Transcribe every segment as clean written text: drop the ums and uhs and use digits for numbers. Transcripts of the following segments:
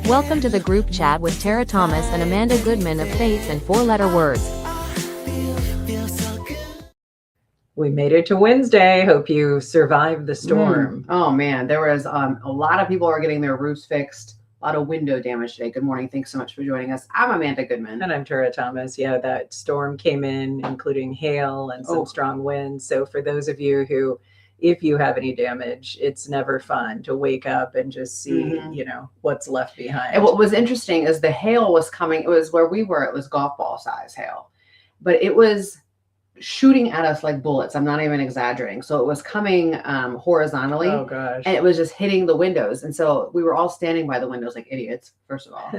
Welcome to the group chat with Tara Thomas and Amanda Goodman of Faith and Four Letter Words. We made it to Wednesday. Hope you survived the storm. Oh man, there was a lot of people are getting their roofs fixed. A lot of window damage today. Good morning. Thanks so much for joining us. I'm Amanda Goodman. And I'm Tara Thomas. Yeah, that storm came in, including hail and some strong winds. So for those of you who, if you have any damage, it's never fun to wake up and just see, what's left behind. And what was interesting is the hail was coming. It was where we were. It was golf ball size hail, but it was shooting at us like bullets. I'm not even exaggerating. So it was coming horizontally. Oh gosh. And it was just hitting the windows. And so we were all standing by the windows like idiots, first of all.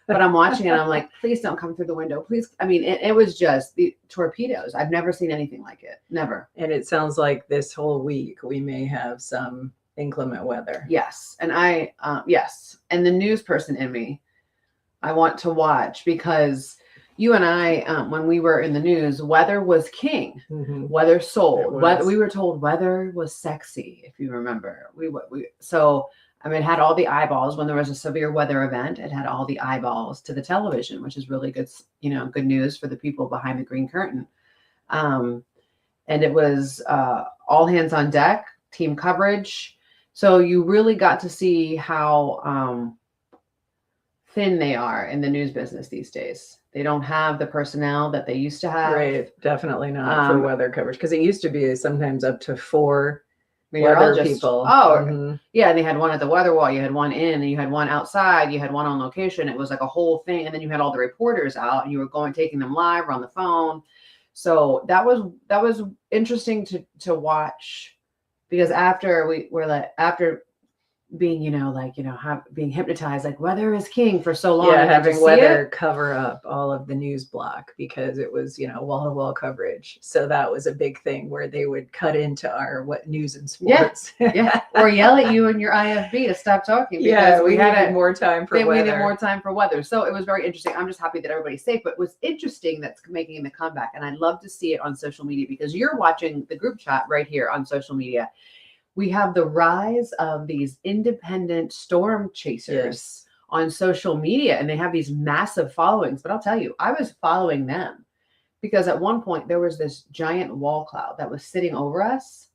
But I'm watching it. I'm like, please don't come through the window. Please. I mean, it was just the torpedoes. I've never seen anything like it. Never. And it sounds like this whole week we may have some inclement weather. Yes. And yes. And the news person in me, I want to watch because you and I, when we were in the news, weather was king. Mm-hmm. Weather sold. We were told weather was sexy, if you remember. It had all the eyeballs when there was a severe weather event. It had all the eyeballs to the television, which is really good, good news for the people behind the green curtain. And it was all hands on deck, team coverage. So you really got to see how thin they are in the news business these days. They don't have the personnel that they used to have. Right. Definitely not for weather coverage. Because it used to be sometimes up to 4 weather people. Yeah. And they had one at the weather wall. You had one in and you had one outside. You had one on location. It was like a whole thing. And then you had all the reporters out and you were taking them live or on the phone. So that was interesting to watch because after being, being hypnotized, like weather is king for so long. Yeah, having weather cover up all of the news block because it was, wall-to-wall coverage. So that was a big thing where they would cut into our news and sports. Yeah. Or yell at you and your IFB to stop talking. Because we had more time for weather. We needed more time for weather. So it was very interesting. I'm just happy that everybody's safe. But what's interesting that's making the comeback, and I love to see it on social media because you're watching the group chat right here on social media. We have the rise of these independent storm chasers on social media, and they have these massive followings. But I'll tell you, I was following them because at one point there was this giant wall cloud that was sitting over us.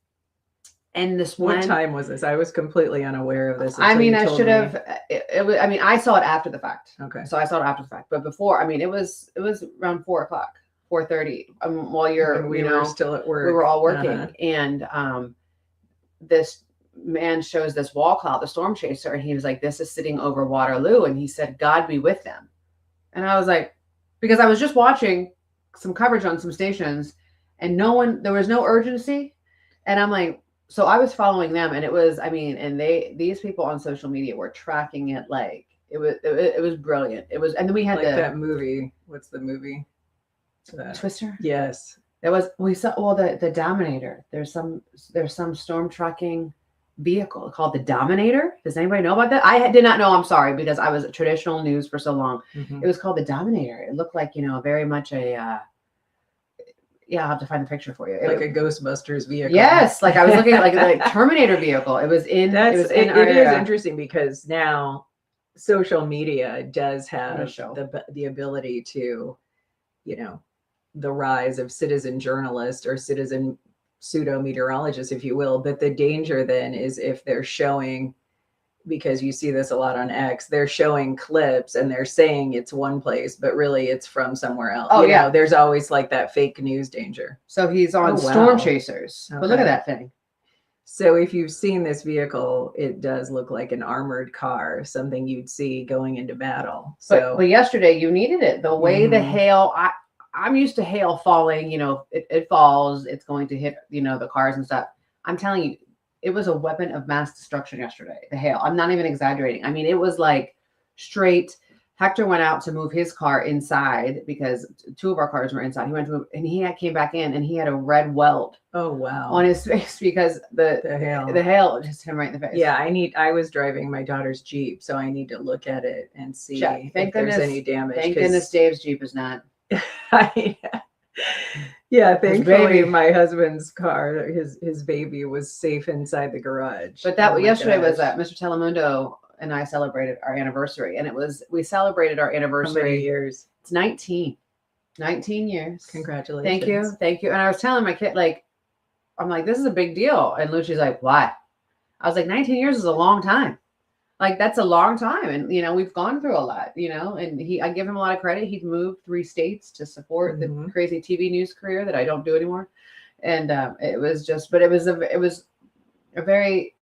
And what time was this? I was completely unaware of this. I should have. I saw it after the fact. Okay. So I saw it after the fact, but before, it was around 4:00, 4:30. While we were still at work, we were all working, and this man shows this wall cloud, the storm chaser, and he was like, this is sitting over Waterloo. And he said, God be with them. And I was like, because I was just watching some coverage on some stations and there was no urgency. And I'm like, so I was following them and it was, these people on social media were tracking it like it was brilliant. It was, and then we had that movie. What's the movie? Twister? Yes. We saw the Dominator. There's some storm tracking vehicle called the Dominator. Does anybody know about that? I did not know. I'm sorry because I was traditional news for so long. Mm-hmm. It was called the Dominator. It looked like very much I'll have to find the picture for you. Like a Ghostbusters vehicle. Yes, like I was looking at like a Terminator vehicle. It is interesting because now social media does have the ability to, the rise of citizen journalists or citizen pseudo meteorologists, if you will. But the danger then is if they're showing, because you see this a lot on X, they're showing clips and they're saying it's one place, but really it's from somewhere else. Oh, yeah. There's always like that fake news danger. So he's on storm chasers. Okay. But look at that thing. So if you've seen this vehicle, it does look like an armored car, something you'd see going into battle. So but yesterday you needed it. The way the hail, I'm used to hail falling, it falls, it's going to hit, the cars and stuff. I'm telling you, it was a weapon of mass destruction yesterday, the hail. I'm not even exaggerating. It was like straight. Hector went out to move his car inside because 2 of our cars were inside. He went to move, and he came back in and he had a red weld. Oh, wow. On his face because the hail just hit him right in the face. Yeah, I was driving my daughter's Jeep, so I need to look at it and see if there's any damage. Thank goodness Dave's Jeep is not. Yeah, thankfully my husband's car, his baby was safe inside the garage. But yesterday was Mr. Telemundo and I celebrated our anniversary, and we celebrated our anniversary. How many years? It's 19 years. Congratulations. Thank you. And I was telling my kid, like, I'm like, this is a big deal. And Lucy's like, why? I was like, 19 years is a long time. Like, that's a long time. And, you know, we've gone through a lot, you know, and I give him a lot of credit. He's moved 3 states to support the crazy TV news career that I don't do anymore. And it was a very,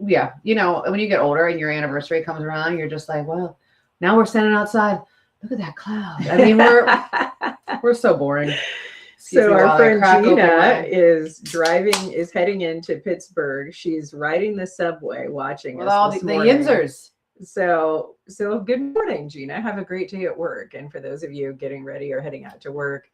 yeah, you know, when you get older and your anniversary comes around, you're just like, well, now we're standing outside. Look at that cloud. I mean, we're so boring. So our friend Gina is heading into Pittsburgh. She's riding the subway, watching with us all this the morning. Yinzers. So good morning, Gina. Have a great day at work. And for those of you getting ready or heading out to work,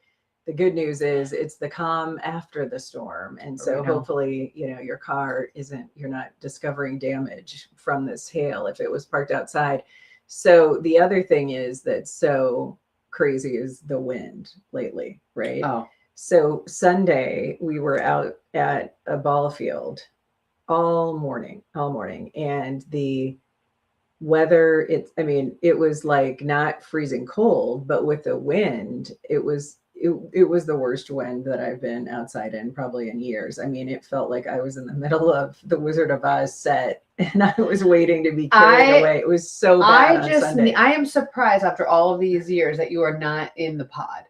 the good news is it's the calm after the storm. And so hopefully, you know, your car you're not discovering damage from this hail if it was parked outside. So the other thing is that's so crazy is the wind lately, right? Oh. So Sunday we were out at a ball field all morning, and the weather, it was like not freezing cold, but with the wind, it was the worst wind that I've been outside in probably in years. I mean, it felt like I was in the middle of the Wizard of Oz set and I was waiting to be carried away. It was so bad on Sunday. I am surprised after all of these years that you are not in the pod.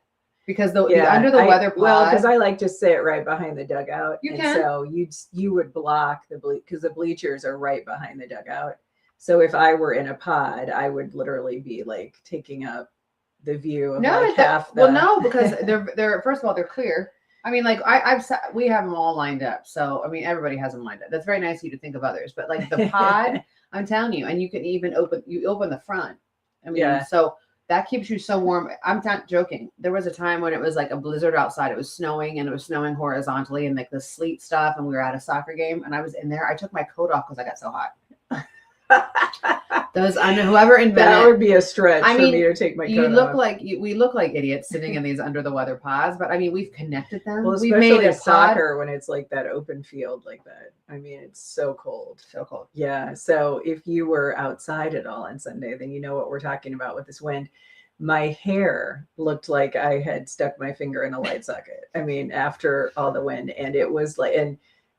Because the under the weather pod. Well, because I like to sit right behind the dugout. You can. So you would block because the bleachers are right behind the dugout. So if I were in a pod, I would literally be like taking up the view of half the. Well, no, because they're first of all, they're clear. I mean, like we have them all lined up. So I mean, everybody has them lined up. That's very nice of you to think of others. But like the pod, I'm telling you, and you can even open the front. I mean, so. That keeps you so warm. I'm not joking. There was a time when it was like a blizzard outside. It was snowing and it was snowing horizontally and like the sleet stuff. And we were at a soccer game and I was in there. I took my coat off because I got so hot. Whoever invented that would be a stretch for me to take my coat off. We look like idiots sitting in these under the weather pods, but I mean, we've connected them. Well, we've especially made soccer when it's like that open field like that. I mean, it's so cold. So cold. Yeah. So if you were outside at all on Sunday, then you know what we're talking about with this wind. My hair looked like I had stuck my finger in a light socket. I mean, after all the wind, and it was like,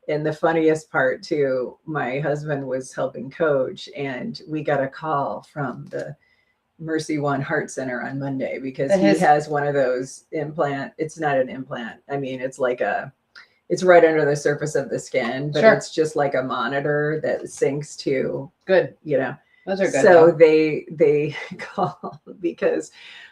and the funniest part too, my husband was helping coach and we got a call from the Mercy One Heart Center on Monday because he has one of those implant. It's not an implant. I mean, it's like it's right under the surface of the skin, but it's just like a monitor that syncs to you know. Those are good. So they call because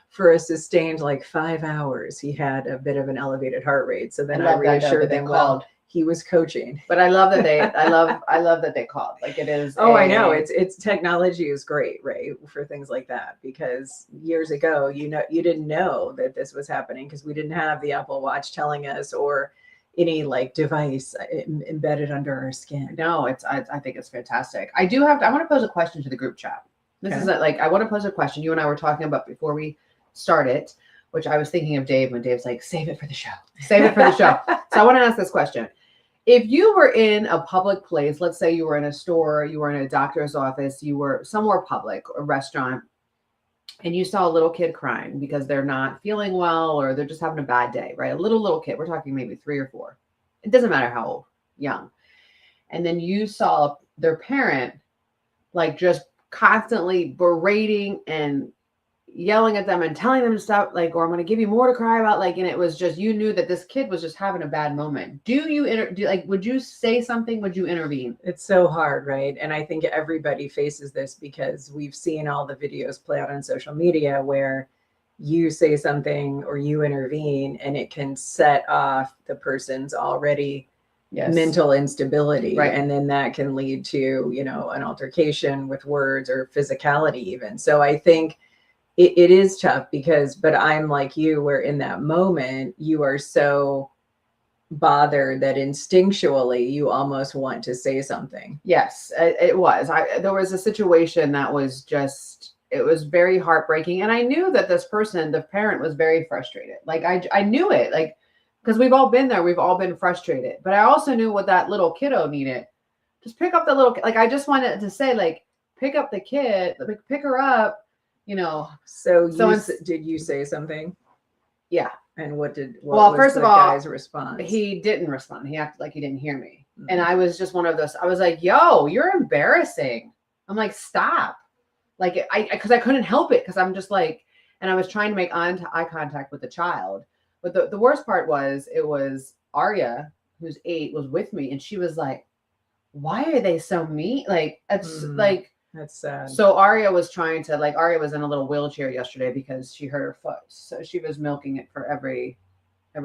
for a sustained like 5 hours, he had a bit of an elevated heart rate. So then I reassured them, well, he was coaching. But I love that I love that they called. Like it is. Oh, I know. It's technology is great, right? For things like that, because years ago, you didn't know that this was happening because we didn't have the Apple Watch telling us or any like device embedded under our skin. No, I think it's fantastic. I want to pose a question to the group chat. This is I want to pose a question. You and I were talking about before we started, which I was thinking of Dave when Dave's like, save it for the show. Save it for the show. So I want to ask this question. If you were in a public place, let's say you were in a store, you were in a doctor's office, you were somewhere public, a restaurant, and you saw a little kid crying because they're not feeling well or they're just having a bad day, right? A little kid, we're talking maybe 3 or 4. It doesn't matter how old, young. And then you saw their parent like just constantly berating and yelling at them and telling them to stop, like, or I'm going to give you more to cry about, like, and it was just, you knew that this kid was just having a bad moment. Would you say something? Would you intervene? It's so hard, right? And I think everybody faces this because we've seen all the videos play out on social media where you say something or you intervene and it can set off the person's already mental instability. Right. And then that can lead to, an altercation with words or physicality even. So I think it is tough but I'm like you, where in that moment you are so bothered that instinctually you almost want to say something. Yes, it was. There was a situation that was it was very heartbreaking. And I knew that this person, the parent, was very frustrated. Like I knew it, like, because we've all been there. We've all been frustrated. But I also knew what that little kiddo needed. Just pick up the little, like, I just wanted to say, like, pick up the kid, pick her up, you know. So did you say something? Yeah. And what was first of all, guy's response? He didn't respond. He acted like he didn't hear me. Mm-hmm. And I was just one of those, I was like, yo, you're embarrassing. I'm like, stop. Like, because I couldn't help it, because I'm just like, and I was trying to make eye contact with the child. But the worst part was, it was Arya, who's 8, was with me, and she was like, why are they so mean? Like, it's like, that's sad. So Arya was trying to, like, Arya was in a little wheelchair yesterday because she hurt her foot. So she was milking it for every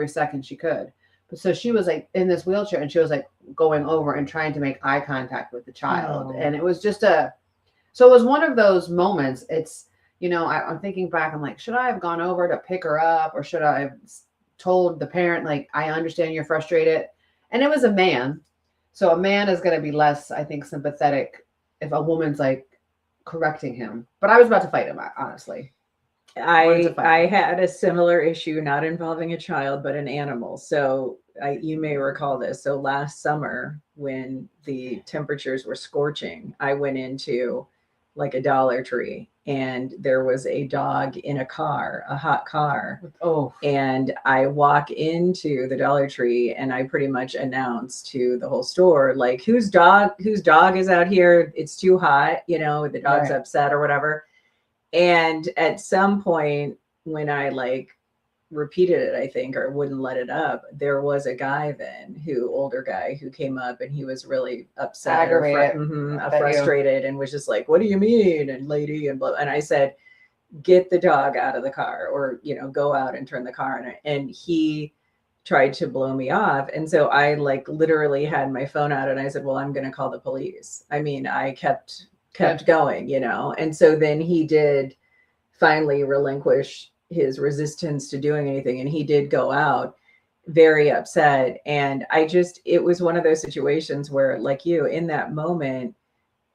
second she could. But so she was like in this wheelchair, and she was like going over and trying to make eye contact with the child. And it was just so it was one of those moments. It's, you know, I'm thinking back, I'm like, should I have gone over to pick her up, or should I have told the parent, like, I understand you're frustrated? And it was a man. So a man is going to be less, I think, sympathetic if a woman's like correcting him. But I was about to fight him, honestly. I had a similar issue, not involving a child, but an animal. So you may recall this. So last summer, when the temperatures were scorching, I went into like a Dollar Tree, and there was a dog in a car, a hot car. Oh. And I walk into the Dollar Tree, and I pretty much announce to the whole store, like, whose dog is out here? It's too hot, you know, the dog's upset or whatever. And at some point, when I like repeated it, I think, or wouldn't let it up, there was a guy then, older guy, who came up, and he was really upset, frustrated, and was just like, what do you mean? And lady, and blah. And I said, get the dog out of the car, or, you know, go out and turn the car on. And he tried to blow me off. And so I like literally had my phone out, and I said, well, I'm going to call the police. I mean, I kept going, you know. And so then he did finally relinquish his resistance to doing anything, and he did go out very upset. And it was one of those situations where, like, you, in that moment,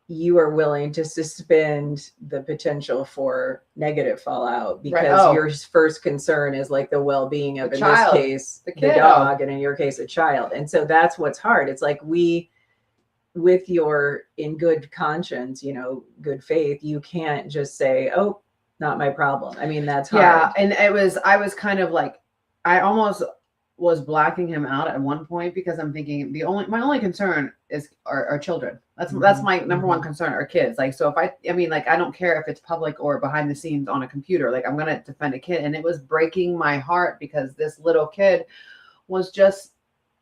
you are willing to suspend the potential for negative fallout, because your first concern is like the well-being of, in this case, the dog, and in your case, a child. And so that's what's hard. It's like, with your, in good conscience, you know, good faith, you can't just say, oh, not my problem. I mean, that's hard. Yeah. And I was kind of like, I almost was blacking him out at one point, because I'm thinking my only concern is our children. That's my number one concern, our kids. Like, so if I mean, like, I don't care if it's public or behind the scenes on a computer, like, I'm going to defend a kid. And it was breaking my heart, because this little kid was just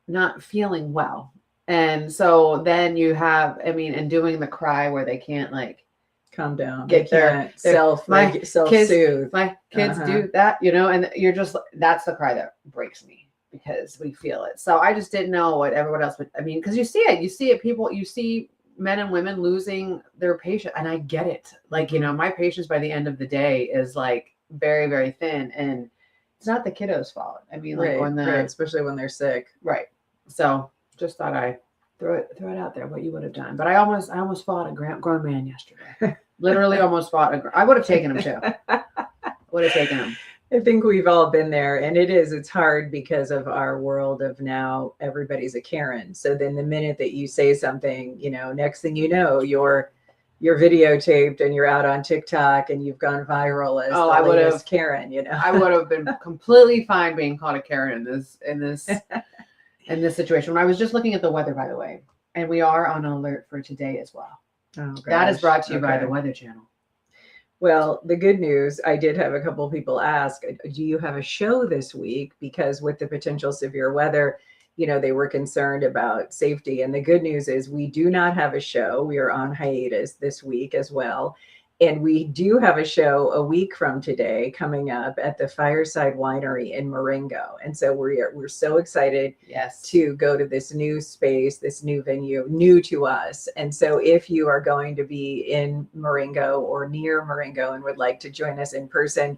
not feeling well. And so then you have, I mean, and doing the cry where they can't like calm down, get their self-soothe. My kids do that, you know, and you're just, that's the cry that breaks me, because we feel it. So I just didn't know what everyone else would, I mean, because you see it, people, you see men and women losing their patience, and I get it. Like, you know, my patience by the end of the day is like very, very thin, and it's not the kiddo's fault. I mean, like, especially when they're sick. Right. So just thought I throw it out there, what you would have done. But I almost fought a grown man yesterday. Literally almost fought I would have taken him too. Would have taken him. I think we've all been there, and it's hard because of our world of now, everybody's a Karen. So then the minute that you say something, you know, next thing you know, you're videotaped and you're out on TikTok and you've gone viral as I would have Karen, you know. I would have been completely fine being called a Karen in this situation. I was just looking at the weather, by the way, and we are on alert for today as well. Oh, gosh. That is brought to you by the Weather Channel. Well, the good news, I did have a couple of people ask, do you have a show this week? Because with the potential severe weather, you know, they were concerned about safety. And the good news is we do not have a show. We are on hiatus this week as well. And we do have a show a week from today coming up at the Fireside Winery in Marengo. And so we're so excited to go to this new space, this new venue, new to us. And so if you are going to be in Marengo or near Marengo and would like to join us in person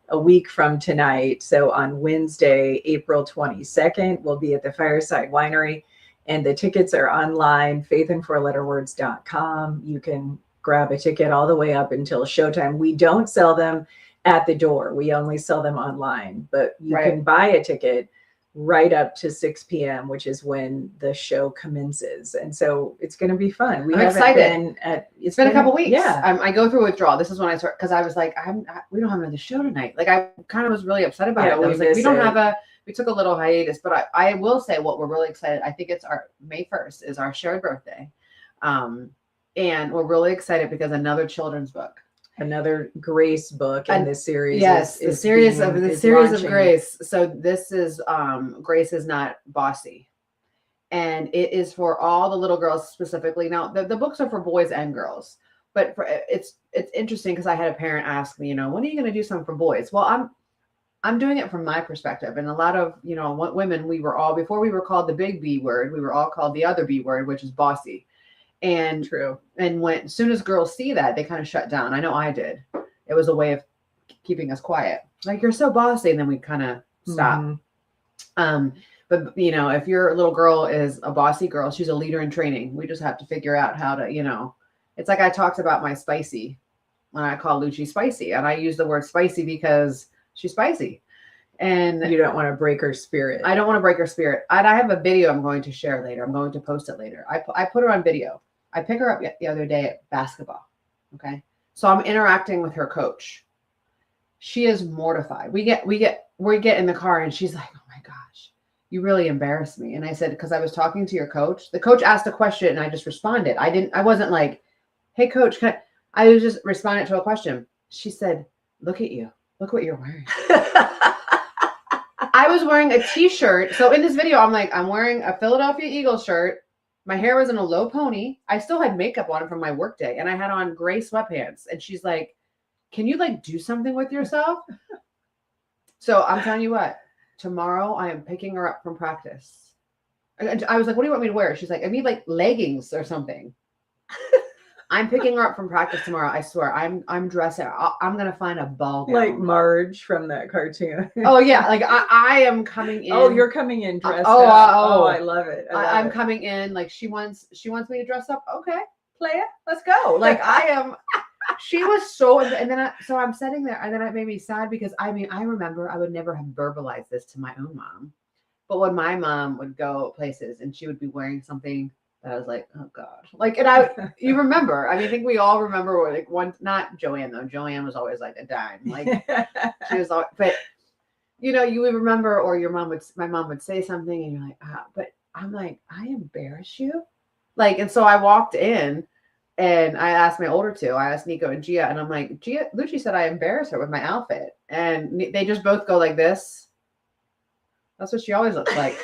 a week from tonight, so on Wednesday, April 22nd, we'll be at the Fireside Winery, and the tickets are online, faithandfourletterwords.com. You can grab a ticket all the way up until showtime. We don't sell them at the door. We only sell them online, but you can buy a ticket right up to 6 p.m., which is when the show commences. And so it's going to be fun. I'm excited. It's been a couple weeks. Yeah. I go through withdrawal. This is when I start, because I was like, we don't have another show tonight. Like, I kind of was really upset about it. I was like, we took a little hiatus, but I will say what we're really excited. I think it's our May 1st is our shared birthday. And we're really excited because another children's book. Another Grace book in this series. Yes, the series of Grace. So this is Grace is Not Bossy. And it is for all the little girls specifically. Now, the books are for boys and girls. But it's interesting because I had a parent ask me, when are you going to do something for boys? Well, I'm doing it from my perspective. And a lot of, women, before we were called the big B word, we were all called the other B word, which is bossy. And true. And as soon as girls see that, they kind of shut down. I know I did. It was a way of keeping us quiet. Like, you're so bossy. And then we kind of stop. Mm-hmm. But if your little girl is a bossy girl, she's a leader in training. We just have to figure out how to, it's like I talked about my spicy when I call Lucci spicy. And I use the word spicy because she's spicy. And you don't want to break her spirit. I don't want to break her spirit. And I have a video I'm going to share later. I'm going to post it later. I put her on video. I pick her up the other day at basketball. Okay. So I'm interacting with her coach. She is mortified. We get in the car and she's like, oh my gosh, you really embarrassed me. And I said, because I was talking to your coach. The coach asked a question and I just responded. I wasn't like, hey coach, I was just responding to a question. She said, look at you. Look what you're wearing. I was wearing a t-shirt. So in this video, I'm wearing a Philadelphia Eagles shirt. My hair was in a low pony. I still had makeup on from my workday and I had on gray sweatpants. And she's like, can you do something with yourself? So I'm telling you what, tomorrow I am picking her up from practice. And I was like, what do you want me to wear? She's like, I need leggings or something. I'm picking her up from practice tomorrow. I swear. I'm dressing. I'm gonna find a ball gown. Like Marge from that cartoon. Oh yeah, I am coming in. Oh, you're coming in dressed up. Oh, I love it. I'm coming in like she wants me to dress up. Okay, play it. Let's go. I am. She was so, and then I'm sitting there, and then it made me sad because I remember I would never have verbalized this to my own mom, but when my mom would go places and she would be wearing something. I was like, oh God, and you remember, I think we all remember not Joanne though. Joanne was always like a dime. She was always, but you would remember, or my mom would say something and you're like, but I'm like, I embarrass you. And so I walked in and I asked my older two, I asked Nico and Gia, and I'm like, Gia, Lucci said I embarrassed her with my outfit. And they just both go like this. That's what she always looks like.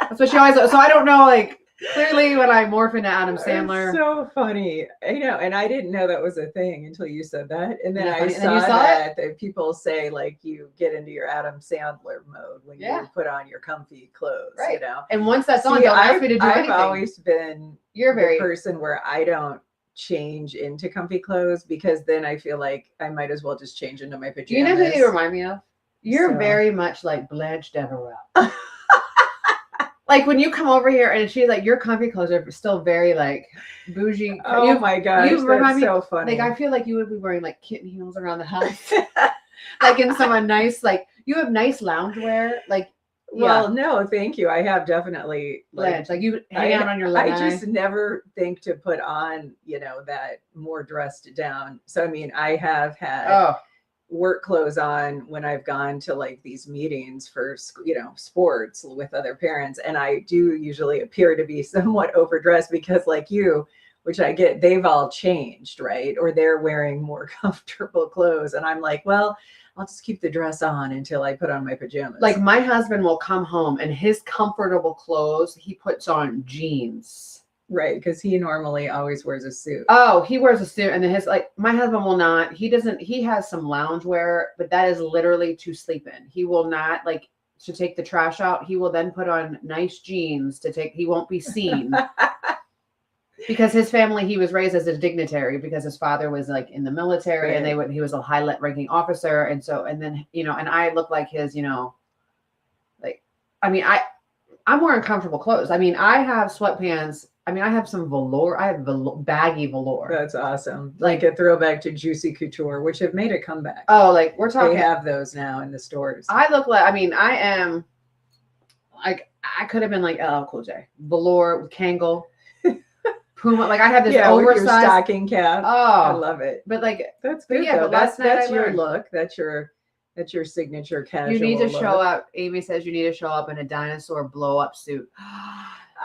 That's what she always looks. So I don't know, clearly, when I morph into Adam Sandler. It's so funny. I know. And I didn't know that was a thing until you said that. And then I saw that people say you get into your Adam Sandler mode when you put on your comfy clothes, right. And once that's on, don't ask me to do anything. I've always been the person where I don't change into comfy clothes because then I feel like I might as well just change into my pajamas. You know who you remind me of? You're very much like Blanche Devereaux. When you come over here and she's like, your comfy clothes are still very bougie. Oh my gosh, you remind me so funny. I feel like you would be wearing kitten heels around the house. In some nice, you have nice loungewear. Well, no, thank you. I have definitely you hang out on your leg. I just never think to put on, that more dressed down. So, I have had work clothes on when I've gone to these meetings for sports with other parents, and I do usually appear to be somewhat overdressed because you, which I get, they've all changed, right? Or they're wearing more comfortable clothes, and I'm like, well, I'll just keep the dress on until I put on my pajamas. My husband will come home and his comfortable clothes, he puts on jeans. Right, because he normally always wears a suit. Oh, he wears a suit, and then my husband will not. He doesn't. He has some loungewear, but that is literally to sleep in. He will not to take the trash out. He will then put on nice jeans he won't be seen. Because his family, he was raised as a dignitary because his father was in the military, right. And he was a high ranking officer, and then and I look like his I'm wearing comfortable clothes. I have sweatpants. I have some velour. I have baggy velour. That's awesome. A throwback to Juicy Couture, which have made a comeback. Oh, we're talking. They have those now in the stores. I look like, I am like I could have been like LL Cool J, velour with Kangol, Puma. Like I had this oversized with your stocking cap. I Oh, love it. but like That's good. yeah, though. but last night That's I your learned. look. That's your signature casual. You need to look. show up. Amy says you need to show up in a dinosaur blow up suit.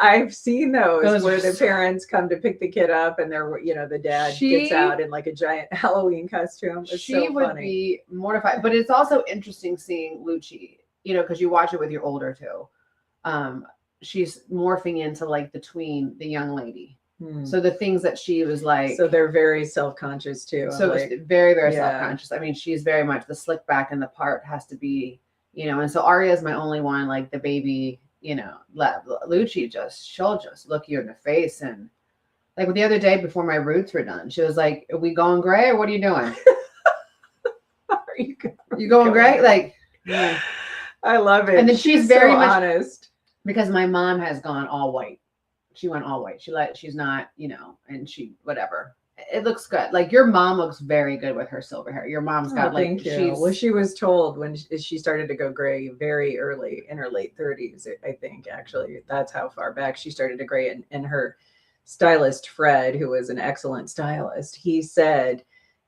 I've seen those where the so- parents come to pick the kid up and they're, the dad gets out in like a giant Halloween costume. It's She so would funny. be mortified, but it's also interesting seeing Lucci, because you watch it with your older too. She's morphing into like the tween, the young lady. So the things that she was like, so they're very self-conscious too. so like, it's very, very yeah. self-conscious. I mean, she's very much the slick back, and the part has to be, and so Arya is my only one, like the baby, Lucci she'll just look you in the face. And like the other day before my roots were done, she was like, "Are we going gray or what are you doing? You going gray?" Like, yeah. I love it. And then she's very so much honest. Because my mom has gone all white. She went all white. She's not, and she, whatever. It looks good. Like your mom looks very good with her silver hair. Your mom's got like, thank you. Well, she was told when she started to go gray very early in her late 30s, I think, actually. That's how far back she started to gray. And her stylist, Fred, who was an excellent stylist, he said,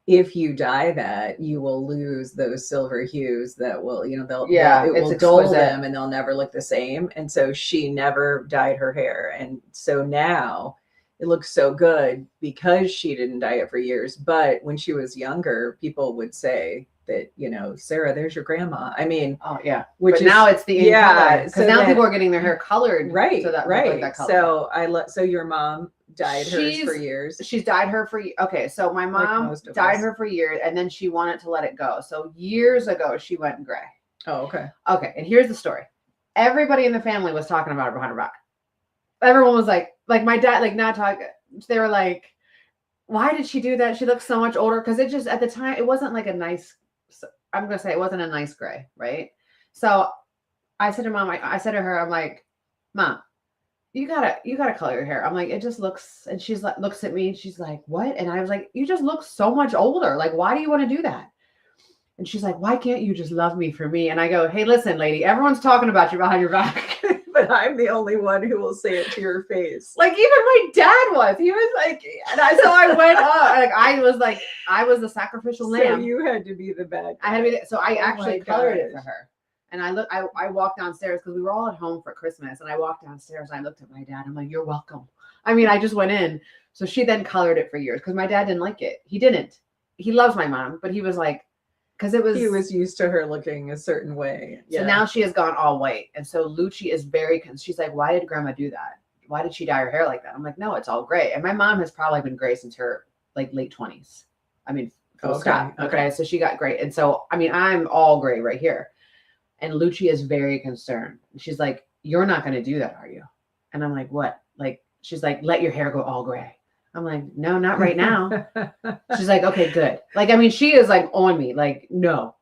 if you dye that, you will lose those silver hues that will, it will dull them and they'll never look the same. And so she never dyed her hair. And so now it looks so good because she didn't dye it for years. But when she was younger, people would say that, Sarah, there's your grandma. I mean, oh yeah. Which now it's the color. Because so now people are getting their hair colored. Right. So that right. Like that color. So so your mom dyed hers for years. She's dyed her for okay. So my mom dyed her for years, and then she wanted to let it go. So years ago, she went gray. Oh, okay. Okay, and here's the story. Everybody in the family was talking about it behind her back. Everyone was like my dad, like not talking. They were like, "Why did she do that? She looks so much older." Because it just at the time it wasn't like a nice. I'm gonna say it wasn't a nice gray, right? So I said to mom, I said to her, I'm like, "Mom, you gotta color your hair." I'm like, "It just looks," and she's like, looks at me, and she's like, "What?" And I was like, "You just look so much older. Like, why do you want to do that?" And she's like, "Why can't you just love me for me?" And I go, "Hey, listen, lady, everyone's talking about you behind your back." But I'm the only one who will say it to your face. Like even my dad was. He was like, so I went up. Like I was the sacrificial lamb. So you had to be the bad guy. I had to be. So I actually colored it for her. And I walked downstairs because we were all at home for Christmas. And I walked downstairs and I looked at my dad. I'm like, "You're welcome." I mean, I just went in. So she then colored it for years because my dad didn't like it. He didn't. He loves my mom, but he was like, because he was used to her looking a certain way. Yeah. So now she has gone all white. And so Lucci is she's like, "Why did grandma do that? Why did she dye her hair like that?" I'm like, "No, it's all gray." And my mom has probably been gray since her like late 20s. I mean, full stop. Okay. So she got gray. And so, I mean, I'm all gray right here. And Lucci is very concerned. She's like, "You're not going to do that, are you?" And I'm like, "What?" Like, she's like, "Let your hair go all gray." I'm like, "No, not right now." She's like, "Okay, good." Like, I mean, she is like on me, like, "No."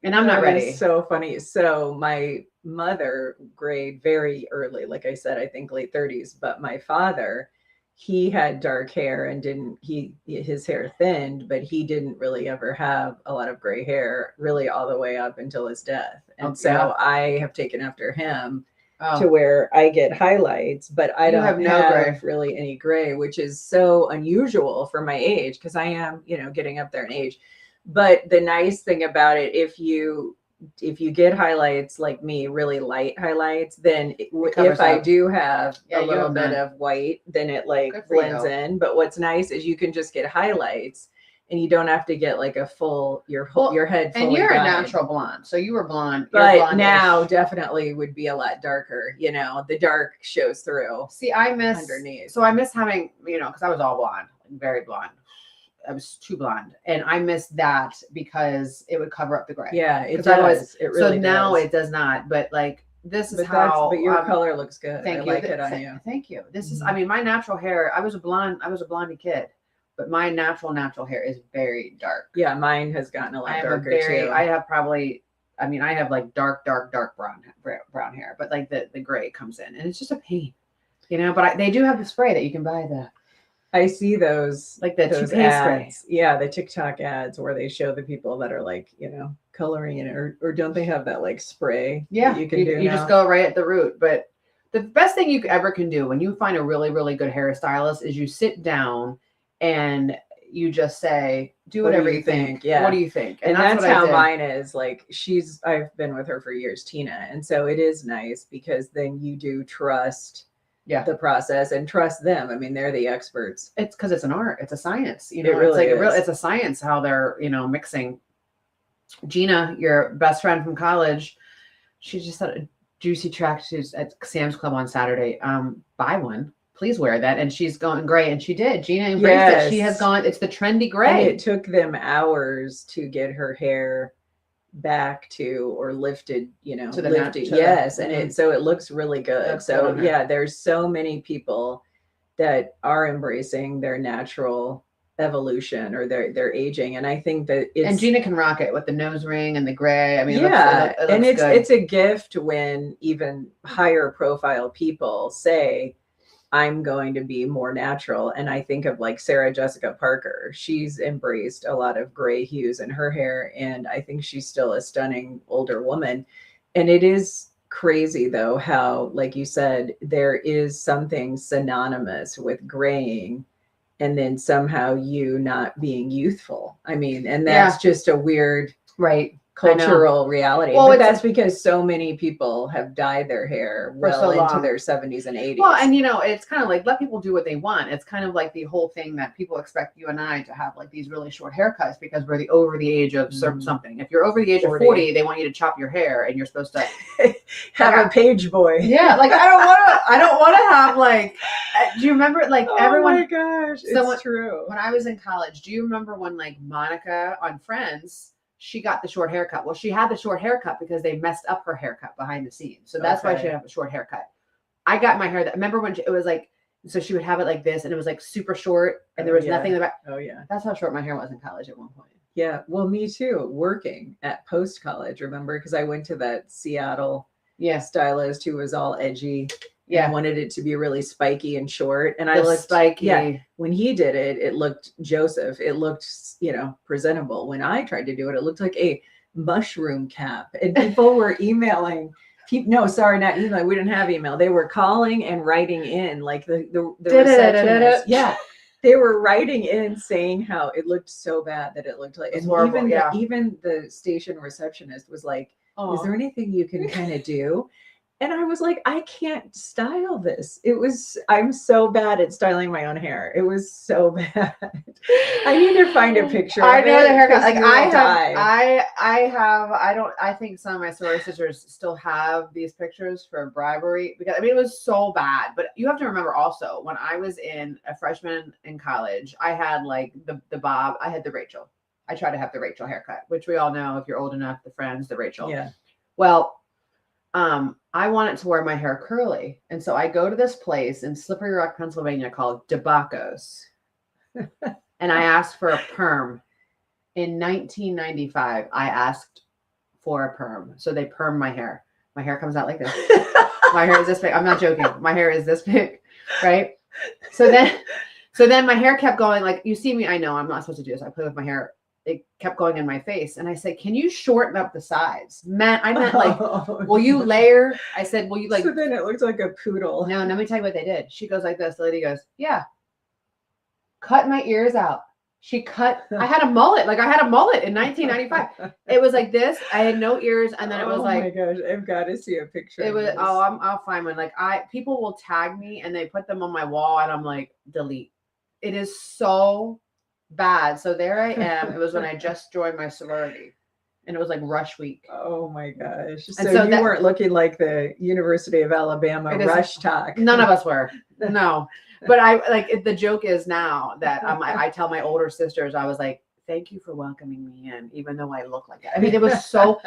And I'm not ready. So funny. So my mother grayed very early, like I said, I think late 30s, but my father, he had dark hair and his hair thinned, but he didn't really ever have a lot of gray hair really all the way up until his death. And so I have taken after him. To where I get highlights, but I don't have really any gray, which is so unusual for my age because I am, getting up there in age. But the nice thing about it, if you get highlights like me, really light highlights, then if I do have a little bit of white, then it like blends in. But what's nice is you can just get highlights. And you don't have to get like a full your head fully and you're dyed. A natural blonde, so you were blonde. But now definitely would be a lot darker. The dark shows through. See, I miss underneath. So I miss having because I was all blonde, very blonde. I was too blonde, and I miss that because it would cover up the gray. Yeah, it does. It really so now it does not. But like this is how. But your color looks good. Thank I like it on you. Thank you. This is. I mean, my natural hair. I was a blondie kid. But my natural hair is very dark. Yeah, mine has gotten a lot darker too. I have probably, I have like dark brown hair, but like the gray comes in and it's just a pain, but they do have the spray that you can buy I see those like the those toothpaste ads. spray. Yeah, the TikTok ads where they show the people that are like, coloring in it, or don't they have that like spray? Yeah, that you can do. You just go right at the root. But the best thing you ever can do when you find a really, really good hairstylist is you sit down and you just say, do whatever you think. Yeah. What do you think? And that's how mine is. Like I've been with her for years, Tina. And so it is nice because then you do trust the process and trust them. I mean, they're the experts. It's because it's an art. It's a science. It really is. It's a science how they're, mixing. Gina, your best friend from college, she just had a juicy tracksuit at Sam's Club on Saturday. Buy one. Please wear that. And she's going gray. And she did. Gina embraced it. She has gone, it's the trendy gray. And it took them hours to get her hair back to or lifted, to the lifted. Yes. And so it looks really good. So yeah, there's so many people that are embracing their natural evolution or their aging. And I think that and Gina can rock it with the nose ring and the gray. I mean, it's a gift when even higher profile people say, I'm going to be more natural. And I think of like Sarah Jessica Parker. She's embraced a lot of gray hues in her hair. And I think she's still a stunning older woman. And it is crazy though, how, like you said, there is something synonymous with graying and then somehow you not being youthful. I mean, and that's just a weird cultural reality. Well, but that's because so many people have dyed their hair well into their 70s and 80s. Well, and it's kind of like let people do what they want. It's kind of like the whole thing that people expect you and I to have like these really short haircuts because we're over the age of something. If you're over the age of 40, they want you to chop your hair and you're supposed to have a page boy. Yeah, like I don't want to have like. Do you remember like everyone? Oh my gosh, it's true. When I was in college, do you remember when like Monica on Friends? She got the short haircut. Well, she had the short haircut because they messed up her haircut behind the scenes. So that's why she had a short haircut. I got my hair remember when it was like, so she would have it like this and it was like super short and there was nothing in the back. Oh yeah. That's how short my hair was in college at one point. Yeah. Well, me too. Working at post college, remember? Because I went to that Seattle stylist who was all edgy. Yeah. And wanted it to be really spiky and short. And I looked spiky. Yeah. When he did it, it looked Joseph. It looked, presentable. When I tried to do it, it looked like a mushroom cap. And people were emailing. No, sorry, not email. We didn't have email. They were calling and writing in like the receptionist. Yeah. They were writing in saying how it looked so bad that it looked like, and horrible, even the station receptionist was like, is there anything you can kind of do? And I was like, I can't style this. I'm so bad at styling my own hair. It was so bad. I need to find a picture. I know the haircut. Like I think some of my sorority sisters still have these pictures for bribery because it was so bad. But you have to remember also when I was a freshman in college, I had like the bob. I had the Rachel. I tried to have the Rachel haircut, which we all know if you're old enough, the Friends, the Rachel. Yeah. Well, I wanted to wear my hair curly. And so I go to this place in Slippery Rock, Pennsylvania called DeBacco's. And I asked for a perm. In 1995, I asked for a perm. So they perm my hair. My hair comes out like this. My hair is this big. I'm not joking. My hair is this big, right? So then my hair kept going like, you see me, I know I'm not supposed to do this. I play with my hair. It kept going in my face. And I said, can you shorten up the sides? I meant like, will you layer? I said, will you like. So then it looked like a poodle. No, let me tell you what they did. She goes like this. The lady goes, yeah. Cut my ears out. I had a mullet. Like I had a mullet in 1995. It was like this. I had no ears. And then it was like. Oh my gosh. I've got to see a picture. It was, I'll find one. Like people will tag me and they put them on my wall and I'm like, delete. It is so bad. So there I am. It was when I just joined my sorority and it was like rush week. Oh my gosh. So you weren't looking like the University of Alabama rush talk. None of us were. No. But the joke is now that I tell my older sisters, I was like, thank you for welcoming me in, even though I look like that. I mean, it was so,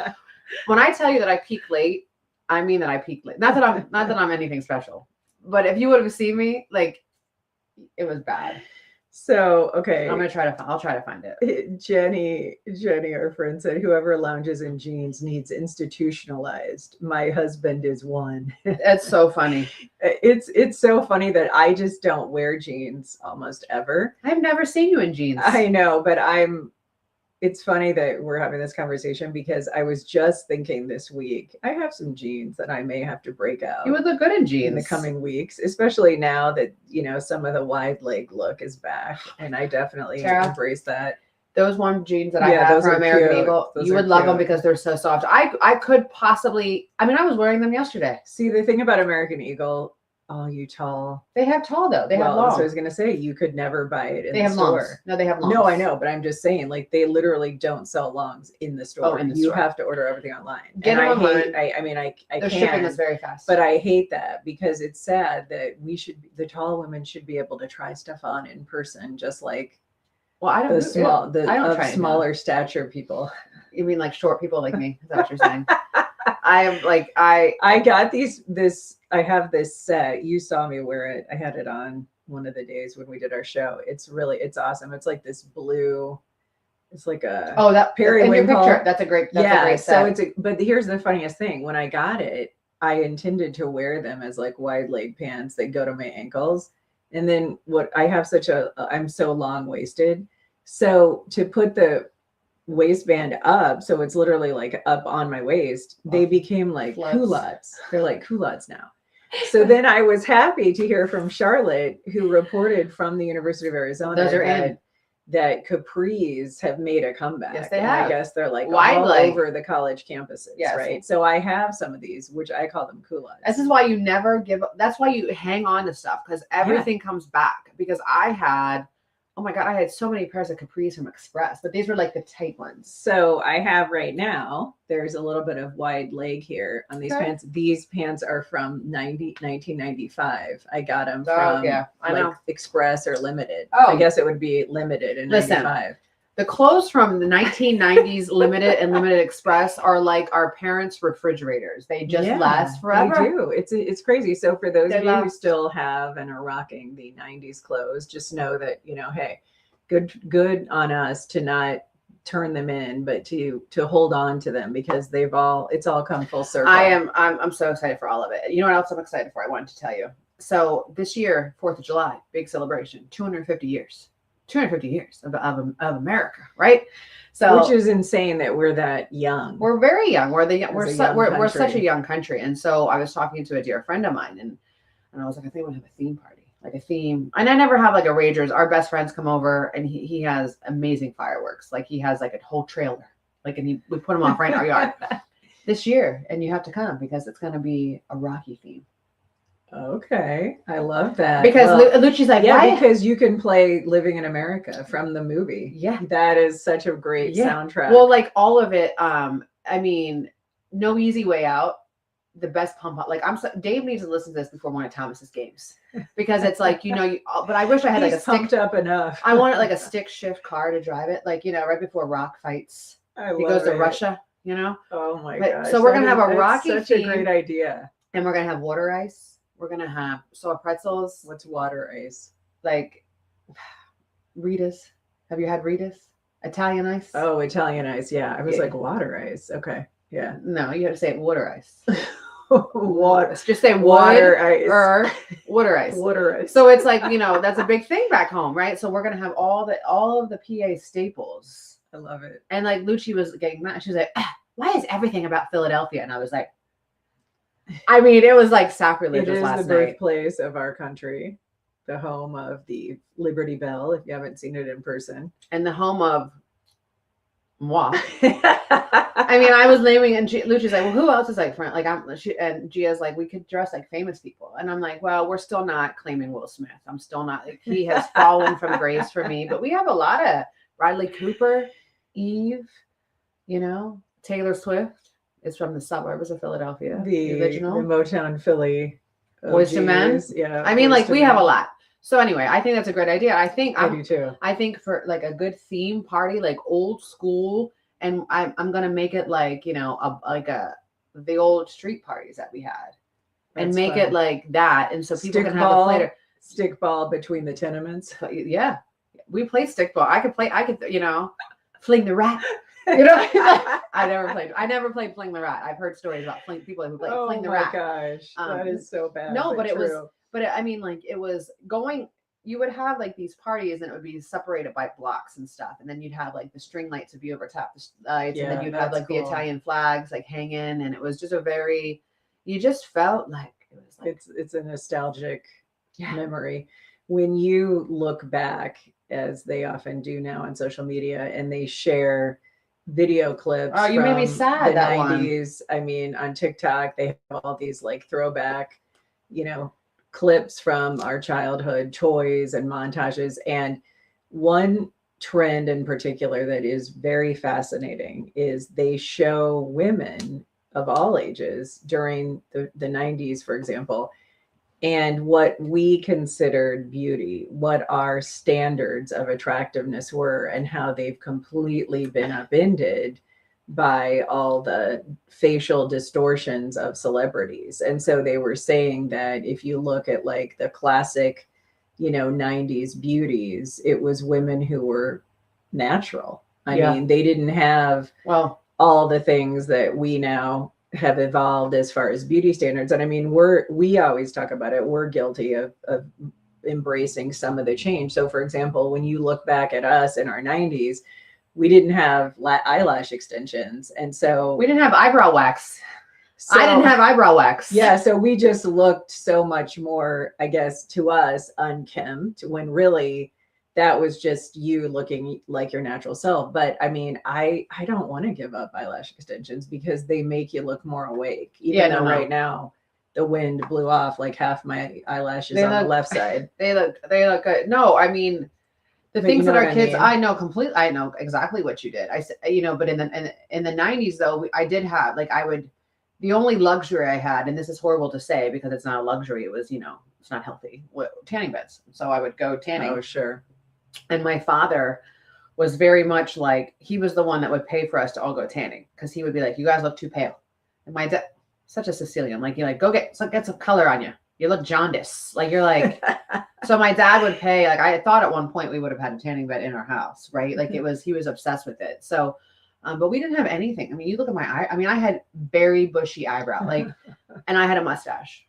when I tell you that I peak late, I mean that I peak late. Not that I'm anything special, but if you would have seen me, like it was bad. So, okay. I'll try to find it. Jenny, our friend, said whoever lounges in jeans needs institutionalized. My husband is one. That's so funny. It's so funny that I just don't wear jeans almost ever. I've never seen you in jeans. I know, but it's funny that we're having this conversation because I was just thinking this week, I have some jeans that I may have to break out. You would look good in jeans in the coming weeks, especially now that, some of the wide leg look is back. And I definitely embrace that. Those one jeans that I have from American Eagle, you would love them because they're so soft. I could possibly, I was wearing them yesterday. See, the thing about American Eagle, all you tall. They have tall though. They have long. So I was gonna say you could never buy it in the store. Longs. No, they have longs. No, I know, but I'm just saying, like they literally don't sell longs in the store. You have to order everything online. Get them online. I Their shipping is very fast. But I hate that because it's sad that the tall women should be able to try stuff on in person, just like the smaller stature people. You mean like short people like me? Is that what you're saying? I got I have this set. You saw me wear it. I had it on one of the days when we did our show. It's awesome. It's like this blue. It's like a that periwinkle. In your picture. That's a great set. So but here's the funniest thing. When I got it, I intended to wear them as like wide leg pants that go to my ankles. And then I'm so long waisted. So to put the waistband up, so it's literally like up on my waist, they became like culottes. They're like culottes now. So then I was happy to hear from Charlotte, who reported from the University of Arizona that capris have made a comeback. Yes, they have. I guess they're like all over the college campuses, right? So I have some of these, which I call them culottes. This is why you never give up. That's why you hang on to stuff, because everything comes back. Because I had so many pairs of capris from Express, but these were like the tight ones. So I have right now, there's a little bit of wide leg here on these pants. These pants are from 1995. I got them from Express or Limited. I guess it would be Limited in 95. The clothes from the 1990s Limited and Limited Express are like our parents' refrigerators. They just last forever. They do. It's crazy. So for those of you who still have and are rocking the 90s clothes, just know that, hey, good on us to not turn them in, but to hold on to them because it's all come full circle. I'm so excited for all of it. You know what else I'm excited for? I wanted to tell you. So this year, 4th of July, big celebration, 250 years. 250 years of America, right? So, which is insane that we're that young. We're very young. We're such a young country. And so I was talking to a dear friend of mine, and I was like, I think we'll have a theme party, like a theme. And I never have like a Ragers. Our best friends come over, and he has amazing fireworks. Like he has like a whole trailer, we put them off right in our yard this year, and you have to come because it's going to be a Rocky theme. Okay, I love that. Because Lucci's like, why? Because you can play Living in America from the movie. Yeah. That is such a great soundtrack. Well, like all of it, No Easy Way Out, the best pump up. Like Dave needs to listen to this before one of Thomas's games. Because it's like, but I wish I had like a pumped up enough. I wanted like a stick shift car to drive it. Like, right before Rock fights. He goes to Russia, Oh my God. So we're going to have a Rocky theme. Such a great idea. And we're going to have water ice. We're going to have sour pretzels. What's water ice? Like Rita's. Have you had Rita's? Italian ice? Oh, Italian ice. Yeah. I was like, water ice. Okay. Yeah. No, you have to say water ice. Water. Just say water ice. Or water ice. Water ice. So it's like, that's a big thing back home, right? So we're going to have all of the PA staples. I love it. And like Lucci was getting mad. She was like, why is everything about Philadelphia? And I was like, it was like sacrilegious last night. It is the birthplace of our country, the home of the Liberty Bell, if you haven't seen it in person. And the home of moi. I was naming, and Lucci's like, well, who else is like friend? Like, and Gia's like, we could dress like famous people. And I'm like, well, we're still not claiming Will Smith. I'm still not, he has fallen from grace for me. But we have a lot of Bradley Cooper, Eve, Taylor Swift. Is from the suburbs of Philadelphia. The original. The Motown Philly. Boyz II Men. Yeah. We have a lot. So anyway, I think that's a great idea. I do too. I think for like a good theme party, like old school, and I'm gonna make it like, the old street parties that we had. And make it like that. And so people can have a later. Stickball between the tenements. Yeah. we played stickball. I could, fling the rat. I never played fling the rat. I've heard stories about people who play fling the rat. Oh my gosh, that is so bad. No, but it true. it was going. You would have like these parties, and it would be separated by blocks and stuff, and then you'd have like the string lights would be over top the lights, and then you'd have like the Italian flags like hanging, and it was just you just felt like it was like it's a nostalgic memory. When you look back, as they often do now on social media, and they share video clips. Oh, you made me sad. The that 90s. One. I mean, on TikTok, they have all these like throwback, clips from our childhood, toys and montages. And one trend in particular that is very fascinating is they show women of all ages during the 90s, for example, and what we considered beauty, what our standards of attractiveness were, and how they've completely been upended by all the facial distortions of celebrities. And so they were saying that if you look at like the classic, 90s beauties, it was women who were natural. I mean, they didn't have all the things that we now have evolved as far as beauty standards. And I mean, we always talk about it. We're guilty of embracing some of the change. So for example, when you look back at us in our 90s, we didn't have eyelash extensions. And so we didn't have eyebrow wax. I didn't have eyebrow wax. Yeah. So we just looked so much more, I guess, to us unkempt, when really that was just you looking like your natural self. But I mean, I don't want to give up eyelash extensions because they make you look more awake. Even though right now the wind blew off like half my eyelashes on the left side. They look good. No, I mean, the things that our kids, I know completely. I know exactly what you did. I said, but in the 90s though, I did have the only luxury I had, and this is horrible to say because it's not a luxury. It was, it's not healthy. Tanning beds. So I would go tanning. Oh, sure. And my father was very much like, he was the one that would pay for us to all go tanning because he would be like, you guys look too pale. And my dad, such a Sicilian, like, you're like, go get some color on you. You look jaundice. Like, you're like, so my dad would pay, like, I thought at one point we would have had a tanning bed in our house, right? Like he was obsessed with it. So, but we didn't have anything. I mean, you look at my eye. I mean, I had very bushy eyebrow, and I had a mustache.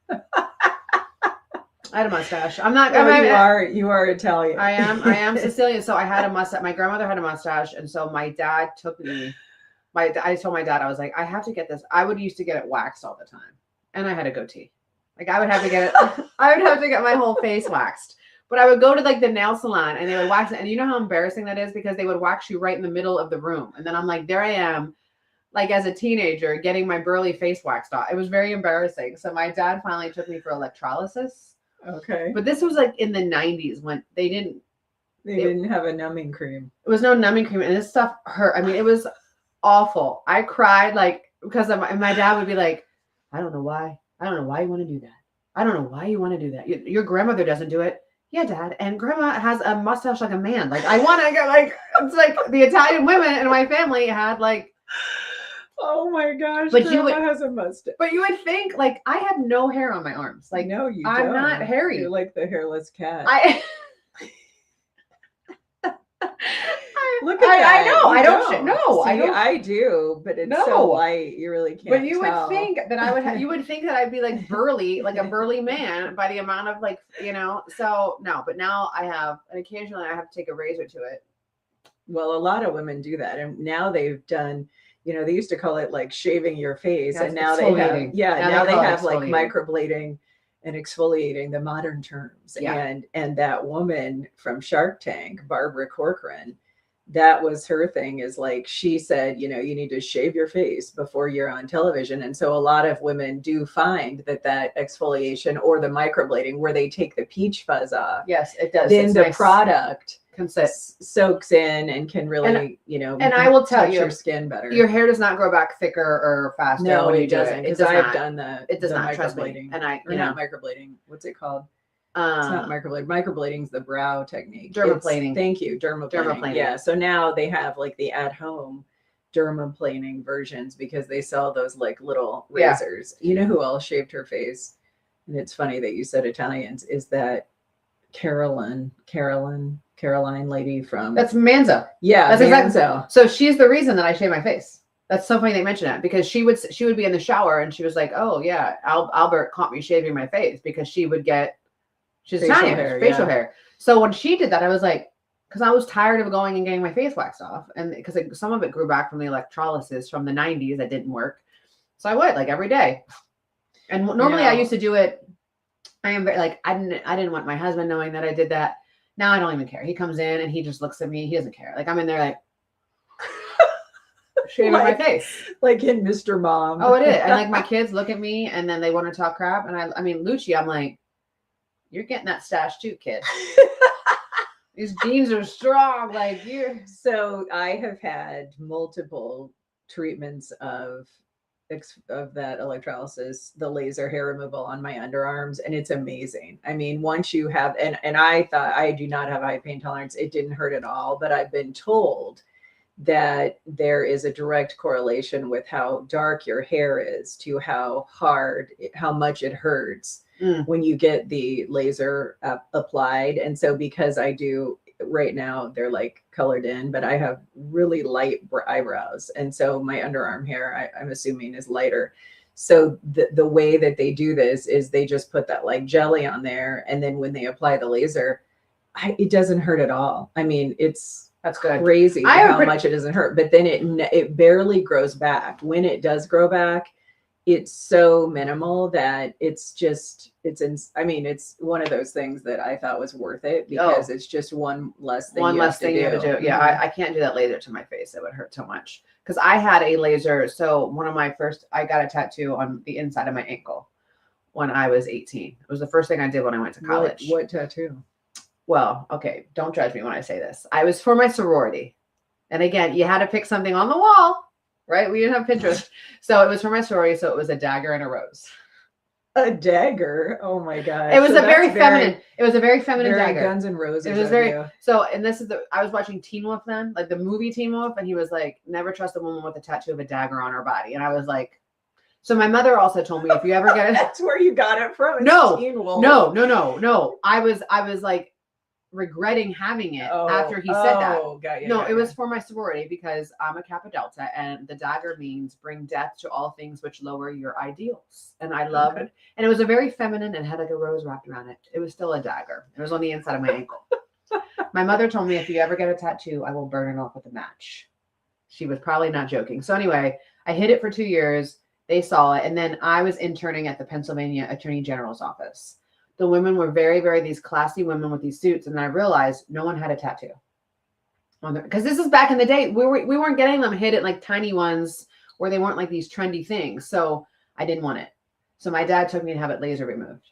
I had a mustache. I'm not. You are Italian. I am Sicilian. So I had a mustache. My grandmother had a mustache, and so my dad took me. I told my dad, I was like, I have to get this. I would used to get it waxed all the time, and I had a goatee. Like I would have to get it. I would have to get my whole face waxed. But I would go to the nail salon, and they would wax it. And you know how embarrassing that is because they would wax you right in the middle of the room, and then I'm like, there I am. Like as a teenager, getting my burly face waxed off. It was very embarrassing. So my dad finally took me for electrolysis. Okay. But this was in the 90s when they didn't have a numbing cream. It was no numbing cream, and this stuff hurt. I mean, it was awful. I cried because my dad would be like, I don't know why you want to do that. I don't know why you want to do that. Your grandmother doesn't do it. Yeah, Dad. And Grandma has a mustache like a man. Like I want to get it's like the Italian women in my family had oh my gosh, but Grandma has a mustache. But you would think I have no hair on my arms. No, you I'm don't. not hairy. You're like the hairless cat. Look at that. I know. I don't. No, see, I don't. I do, but it's so light, you really can't. But you would think that I would. You would think that I'd be burly, like a burly man, by the amount of So no, but now I have, and occasionally I have to take a razor to it. Well, a lot of women do that, and now they've done. They used to call it shaving your face, and now they have now they have microblading and exfoliating, the modern terms. Yeah. And that woman from Shark Tank, Barbara Corcoran, that was her thing, is she said, you need to shave your face before you're on television. And so a lot of women do find that exfoliation or the microblading where they take the peach fuzz off. Yes, it does. Then the product soaks in and can really, and I will tell you, your skin better. Your hair does not grow back thicker or faster. No, when it you doesn't. Because I've done it does not. Trust me. Microblading. And not microblading. What's it called? It's not microblading. Microblading is the brow technique. Dermaplaning. Thank you. Dermaplaning. Yeah. So now they have the at-home dermaplaning versions because they sell those little razors. You know who else shaved her face? And it's funny that you said Italians. Is that Carolyn Caroline lady from. That's Manzo. Yeah, that's exactly. So she's the reason that I shave my face. That's so funny they mention that, because she would be in the shower and she was like, "Oh yeah, Albert caught me shaving my face," because she's Italian, facial hair. So when she did that, I was like, because I was tired of going and getting my face waxed off, and because some of it grew back from the electrolysis from the 90s that didn't work. So I would, like, every day. And normally I used to do it. I am very, like, I didn't want my husband knowing that I did that. Now I don't even care. He comes in and he just looks at me. He doesn't care. Like, I'm in there like shaving my face. Like in Mr. Mom. Oh, it is. And like my kids look at me and then they want to talk crap. And I mean, Lucci, I'm like, you're getting that stash too, kid. These jeans are strong. Like, you. So I have had multiple treatments of that electrolysis, the laser hair removal on my underarms, and it's amazing. I mean, once you have, and I thought, I do not have high pain tolerance. It didn't hurt at all, but I've been told that there is a direct correlation with how dark your hair is to how much it hurts when you get the laser applied. And so because I do right now, they're like colored in, but I have really light eyebrows. And so my underarm hair, I'm assuming, is lighter. So the way that they do this is they just put that like jelly on there. And then when they apply the laser, it doesn't hurt at all. I mean, that's good. Crazy how much it doesn't hurt, but then it barely grows back. When it does grow back, it's so minimal that it's one of those things that I thought was worth it, because it's just one less thing you have to do. Yeah, I can't do that laser to my face. It would hurt so much, because I had a laser. So I got a tattoo on the inside of my ankle when I was 18. It was the first thing I did when I went to college. What tattoo? Well, okay, don't judge me when I say this. I was for my sorority. And again, you had to pick something on the wall, right? We didn't have Pinterest. So it was for my sorority. So it was a dagger and a rose. A dagger? Oh my God. It was a very feminine dagger. Guns and Roses. It was I was watching Teen Wolf then, like the movie Teen Wolf. And he was like, never trust a woman with a tattoo of a dagger on her body. And I was like, so my mother also told me, if you ever get it. That's where you got it from. No. I was like, regretting having it after he said that. It was for my sorority, because I'm a Kappa Delta, and the dagger means bring death to all things which lower your ideals. And I loved it. And it was a very feminine and had like a rose wrapped around it. It was still a dagger. It was on the inside of my ankle. My mother told me, if you ever get a tattoo, I will burn it off with a match. She was probably not joking. So anyway, I hid it for 2 years. They saw it. And then I was interning at the Pennsylvania Attorney General's office. The women were very, very, these classy women with these suits. And I realized no one had a tattoo on there. Because this is back in the day. We weren't getting them hidden, like tiny ones, where they weren't like these trendy things. So I didn't want it. So my dad took me to have it laser removed.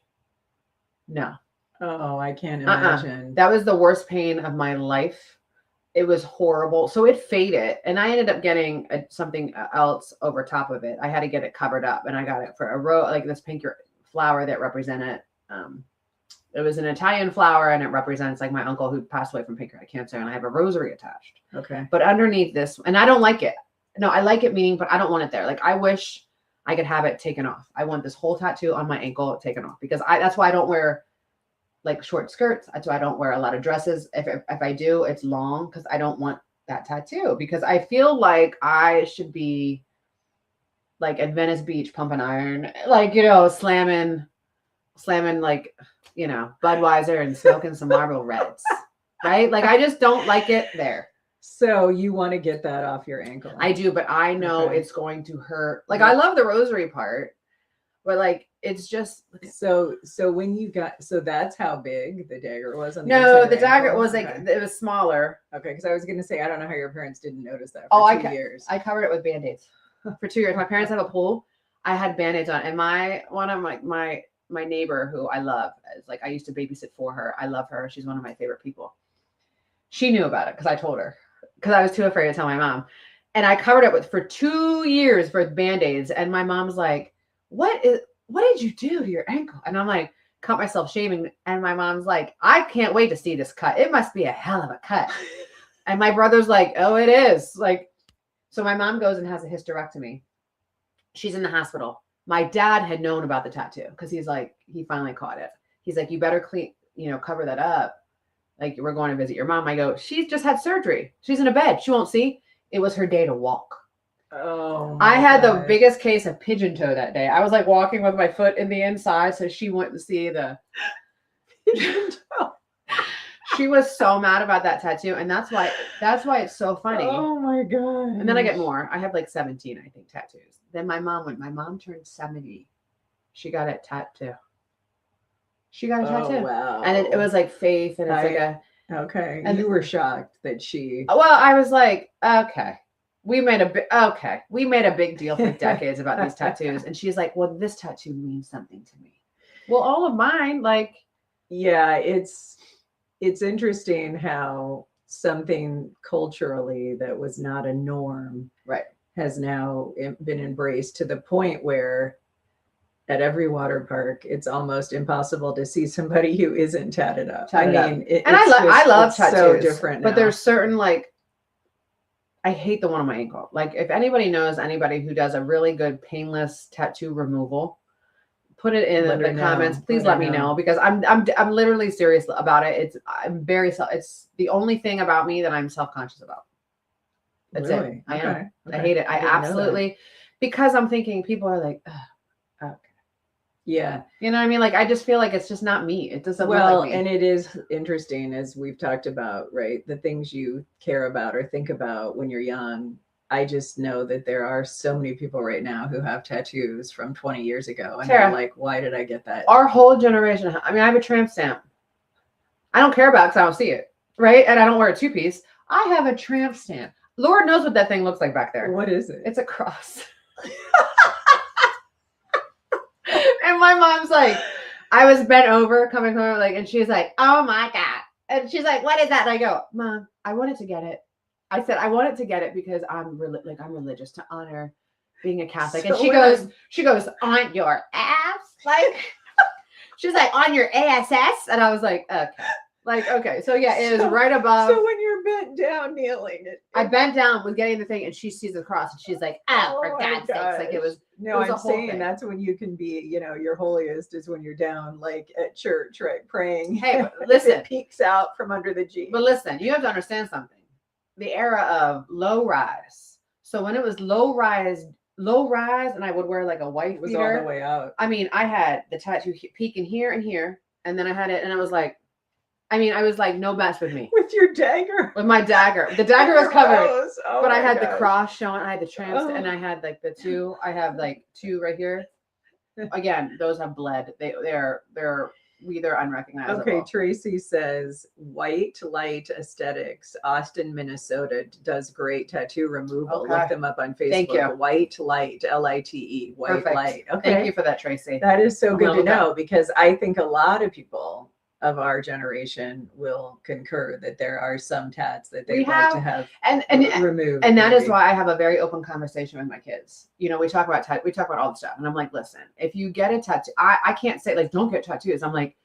No. Oh, I can't imagine. That was the worst pain of my life. It was horrible. So it faded. And I ended up getting something else over top of it. I had to get it covered up. And I got it for a row, like this pink flower that represented. It was an Italian flower, and it represents like my uncle who passed away from pancreatic cancer, and I have a rosary attached. Okay. But underneath this, and I don't like it. No, I like it meaning, but I don't want it there. Like, I wish I could have it taken off. I want this whole tattoo on my ankle taken off, because that's why I don't wear like short skirts. That's why I don't wear a lot of dresses. If I do, it's long, because I don't want that tattoo, because I feel like I should be like at Venice Beach pumping iron, like, slamming like, Budweiser and smoking some Marlboro Reds, right? Like, I just don't like it there. So you want to get that off your ankle? I do, but I know it's going to hurt. Like, I love the rosary part, but like, it's just so when you got, so that's how big the dagger was on the the dagger was like, it was smaller. Okay, because I was gonna say, I don't know how your parents didn't notice that for 2 years. I covered it with Band-Aids for 2 years. My parents have a pool. I had Band-Aids on, and one of my neighbor, who I love, is like, I used to babysit for her. I love her. She's one of my favorite people. She knew about it because I told her, because I was too afraid to tell my mom. And I covered it for 2 years with Band-Aids. And my mom's like, what did you do to your ankle? And I'm like, cut myself shaving. And my mom's like, I can't wait to see this cut. It must be a hell of a cut. And my brother's like, oh, it is. Like, so my mom goes and has a hysterectomy. She's in the hospital. My dad had known about the tattoo, because he's like, he finally caught it. He's like, you better cover that up. like, we're going to visit your mom. I go, she's just had surgery. She's in a bed. She won't see. It was her day to walk. Oh, I had the biggest case of pigeon toe that day. I was like walking with my foot in the inside, so she wouldn't see the pigeon toe. She was so mad about that tattoo, and that's why it's so funny. Oh my god! And then I get more. I have like 17, I think, tattoos. Then my mom turned 70. She got a tattoo. Wow! And it was like faith, and it's okay. And you were shocked that she. Well, I was like, okay. We made a big deal for decades about these tattoos, and she's like, well, this tattoo means something to me. Well, all of mine, like, yeah, it's interesting how something culturally that was not a norm, right, has now been embraced to the point where at every water park, it's almost impossible to see somebody who isn't tatted up. I love tattoos. So different, but there's certain, like, I hate the one on my ankle. Like, if anybody knows anybody who does a really good painless tattoo removal, put it in the comments. Please let me know, because I'm literally serious about it. It's the only thing about me that I'm self-conscious about. That's it. I am. Okay. I hate it. I absolutely, because I'm thinking people are like, okay. Yeah. You know what I mean? Like, I just feel like it's just not me. It doesn't look like me. And it is interesting, as we've talked about, right? The things you care about or think about when you're young. I just know that there are so many people right now who have tattoos from 20 years ago. And they're like, why did I get that? Our whole generation. I mean, I have a tramp stamp. I don't care about it because I don't see it. Right? And I don't wear a 2-piece. I have a tramp stamp. Lord knows what that thing looks like back there. What is it? It's a cross. And my mom's like, I was bent over coming home, like, and she's like, oh my God. And she's like, what is that? And I go, Mom, I wanted to get it. I said, I wanted to get it because I'm religious, to honor being a Catholic. So and she goes, on your ass? Like, she's like, on your ASS? And I was like, okay. Like, okay. So yeah, it is right above. So when you're bent down, kneeling. I bent down, was getting the thing, and she sees the cross, and she's like, for God's sakes. Like, it was. No, I'm saying that's when you can be, your holiest is when you're down, like, at church, right? Praying. Hey, listen. It peeks out from under the jeans. But listen, you have to understand something. The era of low rise. So when it was low rise, and I would wear like a white beater. It was all the way out. I mean, I had the tattoo peeking here and here, and then I had it, and I was like, no mess with me. With your dagger? With my dagger. The dagger was covered. Oh, but I had the cross showing. I had the tramps, and I had like the two. I have like two right here. Again, those have bled. They're unrecognizable. Okay, Tracy says White Light Aesthetics, Austin, Minnesota, does great tattoo removal. Okay. Look them up on Facebook. Thank you. White Light, Lite, White Perfect. Light. Okay. Thank you for that, Tracy. That is so good to know, because I think a lot of people of our generation will concur that there are some tats that they'd like to have removed. And that is why I have a very open conversation with my kids. We talk about all the stuff, and I'm like, listen, if you get a tattoo, I can't say like, don't get tattoos. I'm like,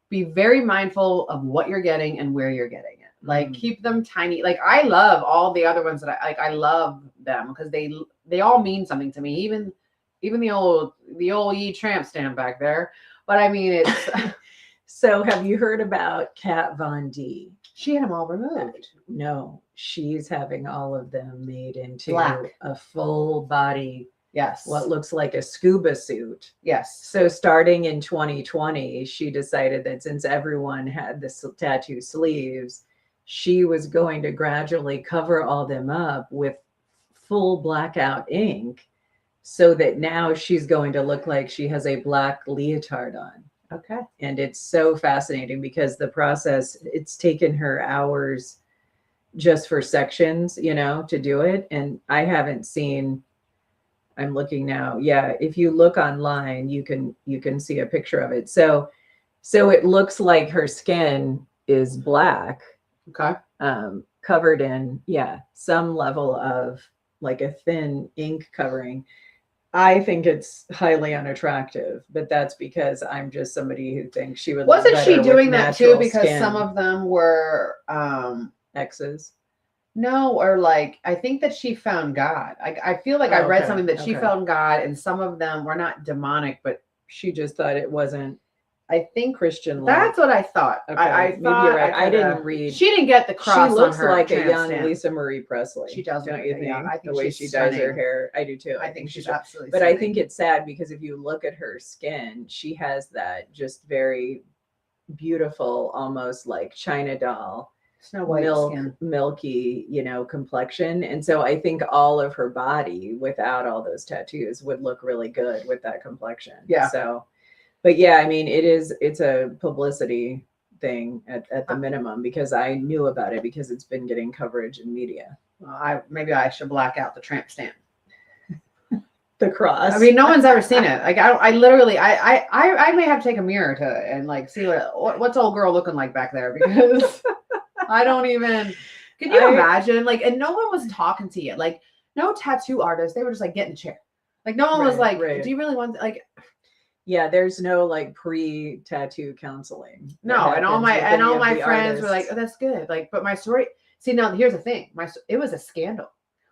be very mindful of what you're getting and where you're getting it. Like, keep them tiny. Like, I love all the other ones that I love them because they all mean something to me. Even the old tramp stamp back there. But I mean, it's. So have you heard about Kat Von D? She had them all removed. No, she's having all of them made into black, a full body. Yes. What looks like a scuba suit. Yes. So starting in 2020, she decided that since everyone had the tattoo sleeves, she was going to gradually cover all them up with full blackout ink, so that now she's going to look like she has a black leotard on. Okay. And it's so fascinating because the process, it's taken her hours just for sections, to do it. And I haven't seen, I'm looking now. Yeah. If you look online, you can see a picture of it. So it looks like her skin is black. Okay. Covered in, some level of like a thin ink covering. I think it's highly unattractive, but that's because I'm just somebody who thinks she would. Wasn't she doing that too? Because some of them were exes. No, or like, I think that she found God. I feel like I read something that she found God, and some of them were not demonic, but she just thought it wasn't I think Christian love. that's what I thought. Okay, I maybe thought you're right. I didn't read. She didn't get the cross. She looks on her like a tramp young stamp. Lisa Marie Presley. She does, don't you think? Yeah, I think the way she's she dyes her stunning. hair, I do too. I think she's should. absolutely. But stunning. I think it's sad because if you look at her skin, she has that just very beautiful, almost like China doll, Snow White skin. milky, complexion. And so I think all of her body without all those tattoos would look really good with that complexion. Yeah. So, but yeah, I mean, it's a publicity thing at the minimum, because I knew about it because it's been getting coverage in media. Well, maybe I should black out the tramp stamp. The cross. I mean, no one's ever seen it. Like I literally, I may have to take a mirror to it and like see what's old girl looking like back there, because I don't even. Can you imagine? Like, and no one was talking to you. Like, no tattoo artist. They were just like, get in the chair. Like, no one was like, do you really want like? Yeah, there's no like pre-tattoo counseling. No, and all my friends were like, oh, that's good. Like, but my story. See, now here's the thing. It was a scandal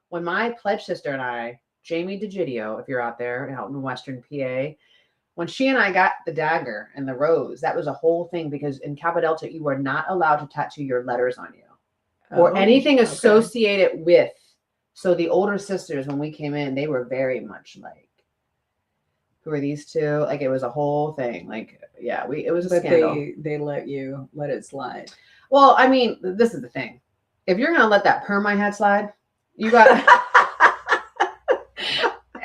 when my pledge sister and I, Jamie DeGidio, if you're out there out in Western PA, when she and I got the dagger and the rose, that was a whole thing, because in Kappa Delta, you are not allowed to tattoo your letters on you or anything associated with. So the older sisters, when we came in, they were very much like, who are these two? Like, it was a whole thing. Like, yeah, it was a scandal. They let it slide. Well, I mean, this is the thing. If you're gonna let that perm I had slide, you got.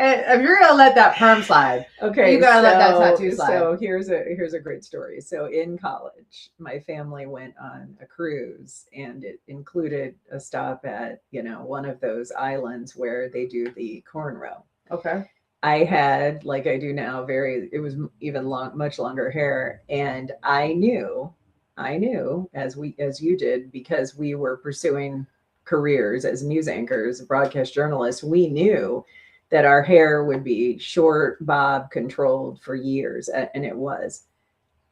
If you're gonna let that perm slide, okay, you gotta let that tattoo slide. So here's a great story. So in college, my family went on a cruise, and it included a stop at one of those islands where they do the cornrow. Okay. I had, like I do now, it was even much longer hair, and I knew as you did, because we were pursuing careers as news anchors, broadcast journalists. We knew that our hair would be short, bob controlled for years. And it was.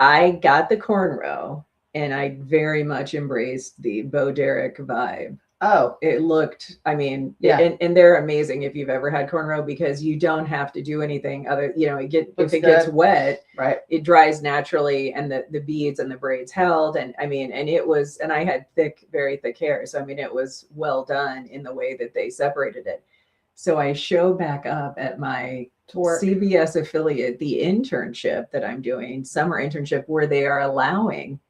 I got the cornrow, and I very much embraced the Bo Derek vibe. Oh, it looked, I mean, yeah. And they're amazing if you've ever had cornrow, because you don't have to do anything other, if it gets wet, right, it dries naturally, and the beads and the braids held. And I mean, and I had very thick hair. So, I mean, it was well done in the way that they separated it. So I show back up at my CBS affiliate, the internship that I'm doing, summer internship, where they are allowing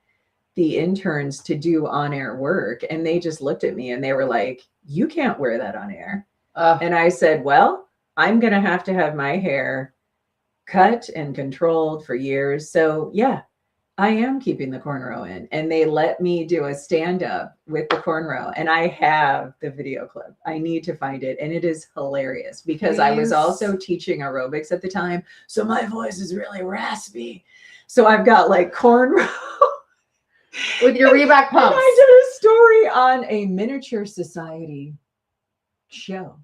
the interns to do on-air work. And they just looked at me and they were like, you can't wear that on air. And I said, well, I'm going to have my hair cut and controlled for years. So yeah, I am keeping the cornrow in. And they let me do a stand-up with the cornrow. And I have the video clip. I need to find it. And it is hilarious, because I was also teaching aerobics at the time. So my voice is really raspy. So I've got like cornrow. With your Reebok pumps. And I did a story on a miniature society show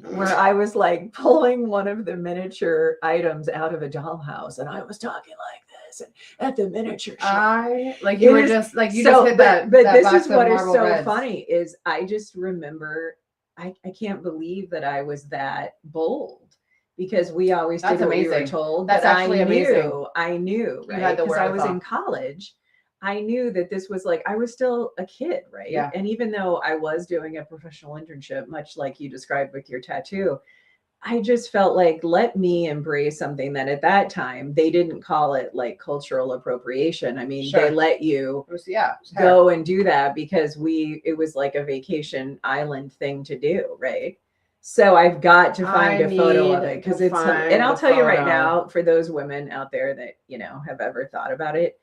where I was like pulling one of the miniature items out of a dollhouse, and I was talking like this and at the miniature show. But this is what is so funny is I just remember I can't believe that I was that bold, because we always did what we were told. That's actually amazing. I knew, right? Because I was in college. I knew that this was like, I was still a kid, right? Yeah. And even though I was doing a professional internship, much like you described with your tattoo, I just felt like, let me embrace something that at that time, they didn't call it like cultural appropriation. I mean, they let you go and do that because it was like a vacation island thing to do, right? So I've got to find a photo of it, because and I'll tell you right now, for those women out there that, have ever thought about it,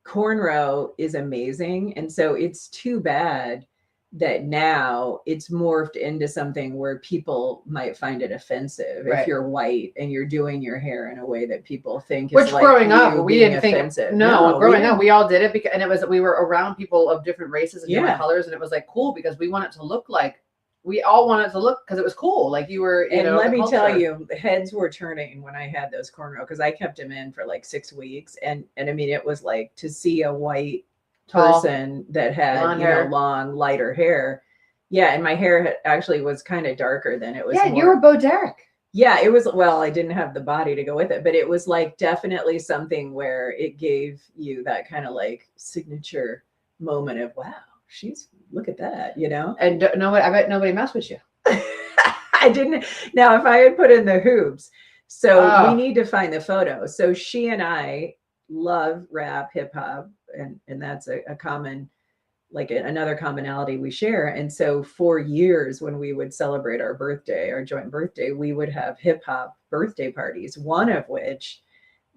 cornrow is amazing. And so it's too bad that now it's morphed into something where people might find it offensive if you're white and you're doing your hair in a way that people think is like growing up we didn't offensive. Think growing up we all did it, because, and we were around people of different races and different colors, and it was like cool because we wanted to look like, we all wanted to look, because it was cool. Like you were, and let me tell you, the heads were turning when I had those cornrow, because I kept them in for like 6 weeks. And I mean, it was like to see a white person that had, long, lighter hair. Yeah. And my hair actually was kind of darker than it was. Yeah. You were Bo Derek. Yeah, it was, well, I didn't have the body to go with it, but it was like definitely something where it gave you that kind of like signature moment of, wow, look at that, you know? And nobody, I bet nobody messed with you. I didn't. Now, if I had put in the hoops, so we need to find the photo. So she and I love rap, hip hop, and that's a common, like another commonality we share. And so for years, when we would celebrate our birthday, our joint birthday, we would have hip hop birthday parties, one of which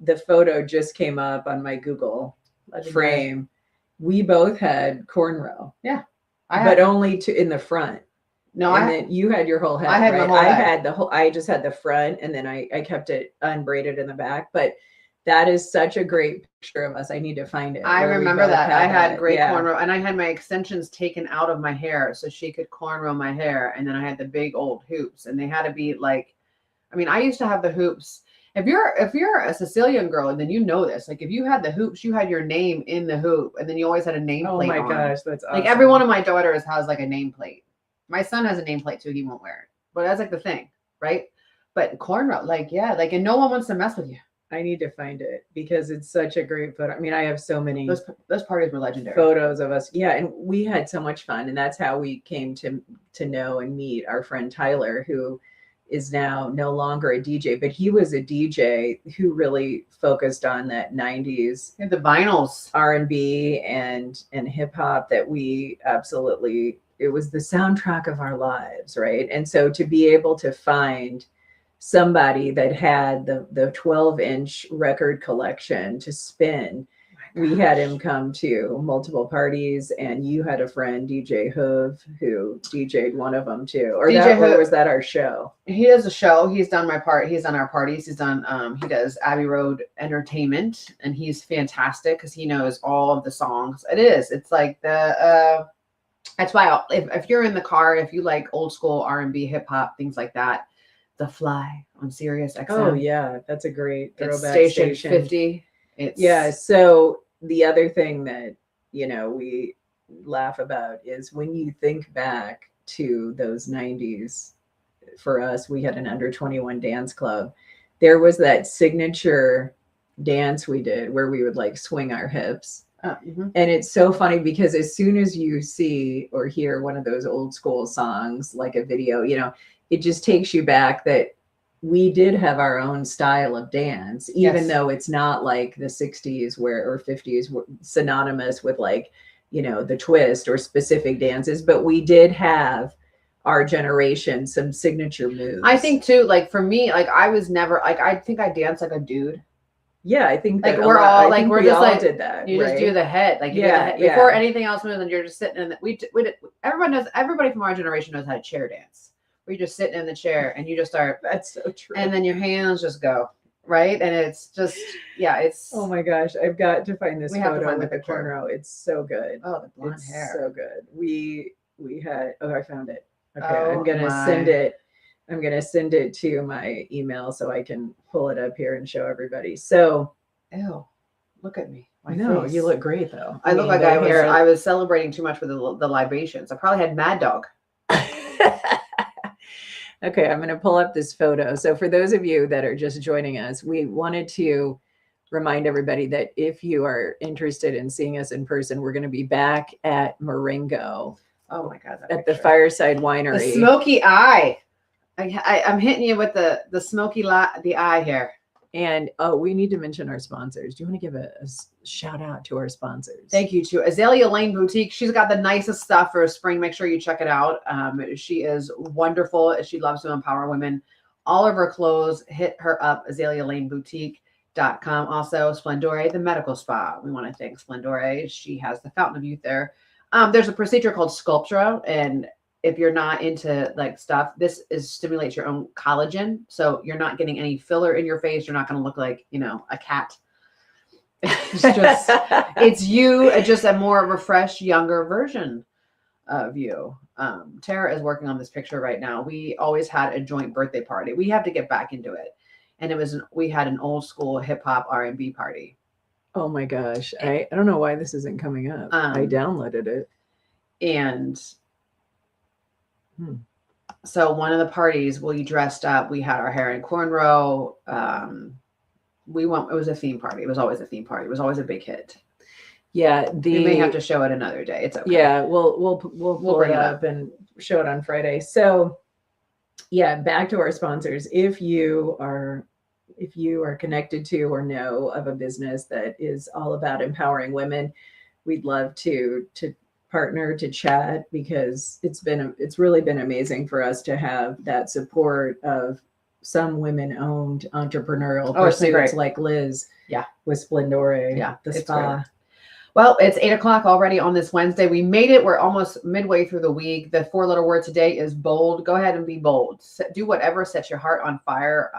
the photo just came up on my Google frame. We both had cornrow. Yeah. But only in the front. No, and then you had your whole head. I had right? my whole head. Had the whole. I just had the front, and then I kept it unbraided in the back. But that is such a great picture of us. I need to find it. I remember that. I had great cornrow, and I had my extensions taken out of my hair so she could cornrow my hair. And then I had the big old hoops, and they had to be like, I mean, I used to have the hoops. If you're a Sicilian girl, and then you know this, like if you had the hoops, you had your name in the hoop, and then you always had a nameplate. Oh my gosh, that's awesome. Like every one of my daughters has like a nameplate. My son has a nameplate too. He won't wear it, but that's like the thing, right? But cornrow, like, yeah, like, and no one wants to mess with you. I need to find it because it's such a great photo. I mean, I have so many. Those parties were legendary. Photos of us, yeah, and we had so much fun, and that's how we came to know and meet our friend Tyler, who is now no longer a DJ, but he was a DJ who really focused on that 90s the vinyls, R&B and hip hop that we absolutely, it was the soundtrack of our lives, right? And so to be able to find somebody that had the 12-inch record collection to spin, we had him come to multiple parties, and you had a friend, DJ Hoove, who DJ'd one of them too. Or was that our show? He does a show. He's done my part. He's done our parties. He's done, he does Abbey Road Entertainment, and he's fantastic because he knows all of the songs. It's like that's why if you're in the car, if you like old school R&B, hip hop, things like that, The Fly on Sirius XM. Oh yeah, that's a great throwback station 50. Yeah. So the other thing that, you know, we laugh about is when you think back to those 90s, for us, we had an under 21 dance club. There was that signature dance we did where we would like swing our hips. And it's so funny because as soon as you see or hear one of those old school songs, like a video, you know, it just takes you back that we did have our own style of dance, even though it's not like the 60s or 50s were synonymous with like, you know, the twist or specific dances, but we did have our generation some signature moves. I think too, like for me, like I was never like, I think I danced like a dude. Yeah, I think like we're all like we're just like did that. You just do the head, like before anything else moves, and you're just sitting in the, we did, everybody from our generation knows how to chair dance. Where you're just sitting in the chair and you just start. That's so true. And then your hands just go right, and it's just it's. Oh my gosh, I've got to find this photo with the cornrow. It's so good. Oh, the blonde hair, so good. We had. Oh, I found it. Okay, I'm gonna send it. I'm going to send it to my email so I can pull it up here and show everybody. So, ew, look at me. I know you look great though. I look like I was celebrating too much with the libations. I probably had Mad Dog. Okay, I'm going to pull up this photo. So for those of you that are just joining us, we wanted to remind everybody that if you are interested in seeing us in person, we're going to be back at Marengo. Oh my God. At the Fireside Winery. The smoky eye. I'm hitting you with the smoky the eye here. And we need to mention our sponsors. Do you want to give a shout out to our sponsors? Thank you to Azalea Lane Boutique. She's got the nicest stuff for spring. Make sure you check it out. She is wonderful. She loves to empower women. All of her clothes, hit her up, azalealaneBoutique.com. Also, Splendore, the medical spa. We want to thank Splendore. She has the Fountain of Youth there. There's a procedure called Sculptra, and if you're not into like stuff, this stimulates your own collagen. So you're not getting any filler in your face. You're not going to look like, you know, a cat. It's you, just a more refreshed, younger version of you. Tara is working on this picture right now. We always had a joint birthday party. We have to get back into it. And we had an old school hip hop R&B party. Oh my gosh. I don't know why this isn't coming up. I downloaded it. And So one of the parties, we dressed up. We had our hair in cornrow. We went. It was a theme party. It was always a theme party. It was always a big hit. Yeah, we may have to show it another day. It's okay. Yeah, we'll pull it up and show it on Friday. So, yeah, back to our sponsors. If you are connected to or know of a business that is all about empowering women, we'd love to partner, to chat, because it's really been amazing for us to have that support of some women-owned entrepreneurial pursuits like Liz. Yeah, with Splendore. Yeah, the spa. Great. Well, it's 8:00 already on this Wednesday. We made it. We're almost midway through the week. The 4-letter word today is bold. Go ahead and be bold. Do whatever sets your heart on fire.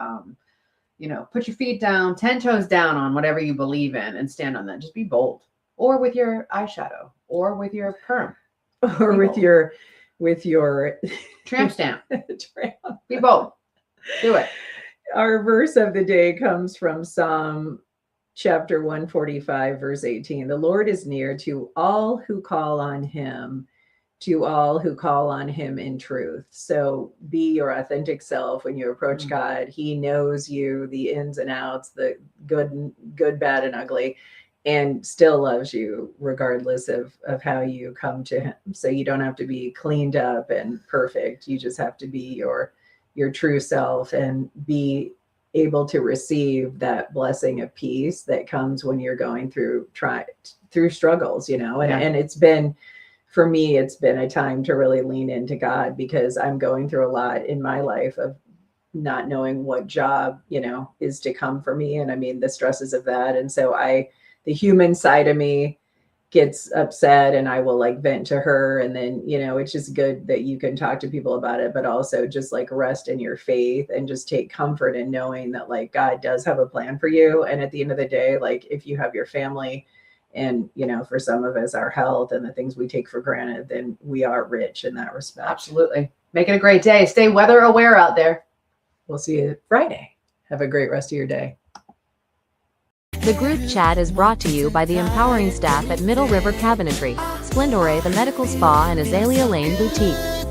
Put your feet down, 10 toes down on whatever you believe in, and stand on that. Just be bold. Or with your eyeshadow, or with your perm, or with your tramp stamp. Be bold. Do it. Our verse of the day comes from Psalm chapter 145, verse 18. The Lord is near to all who call on him, in truth. So be your authentic self when you approach God. He knows you, the ins and outs, the good, bad, and ugly, and still loves you regardless of how you come to him. So you don't have to be cleaned up and perfect. You just have to be your true self and be able to receive that blessing of peace that comes when you're going through struggles, and it's been, for me, it's been a time to really lean into God, because I'm going through a lot in my life of not knowing what job, is to come for me. And I mean, the stresses of that. And so the human side of me gets upset, and I will vent to her. And then, it's just good that you can talk to people about it, but also just rest in your faith and just take comfort in knowing that God does have a plan for you. And at the end of the day, if you have your family and, for some of us, our health and the things we take for granted, then we are rich in that respect. Absolutely. Make it a great day. Stay weather aware out there. We'll see you Friday. Have a great rest of your day. The group chat is brought to you by the empowering staff at Middle River Cabinetry, Splendore the Medical Spa, and Azalea Lane Boutique.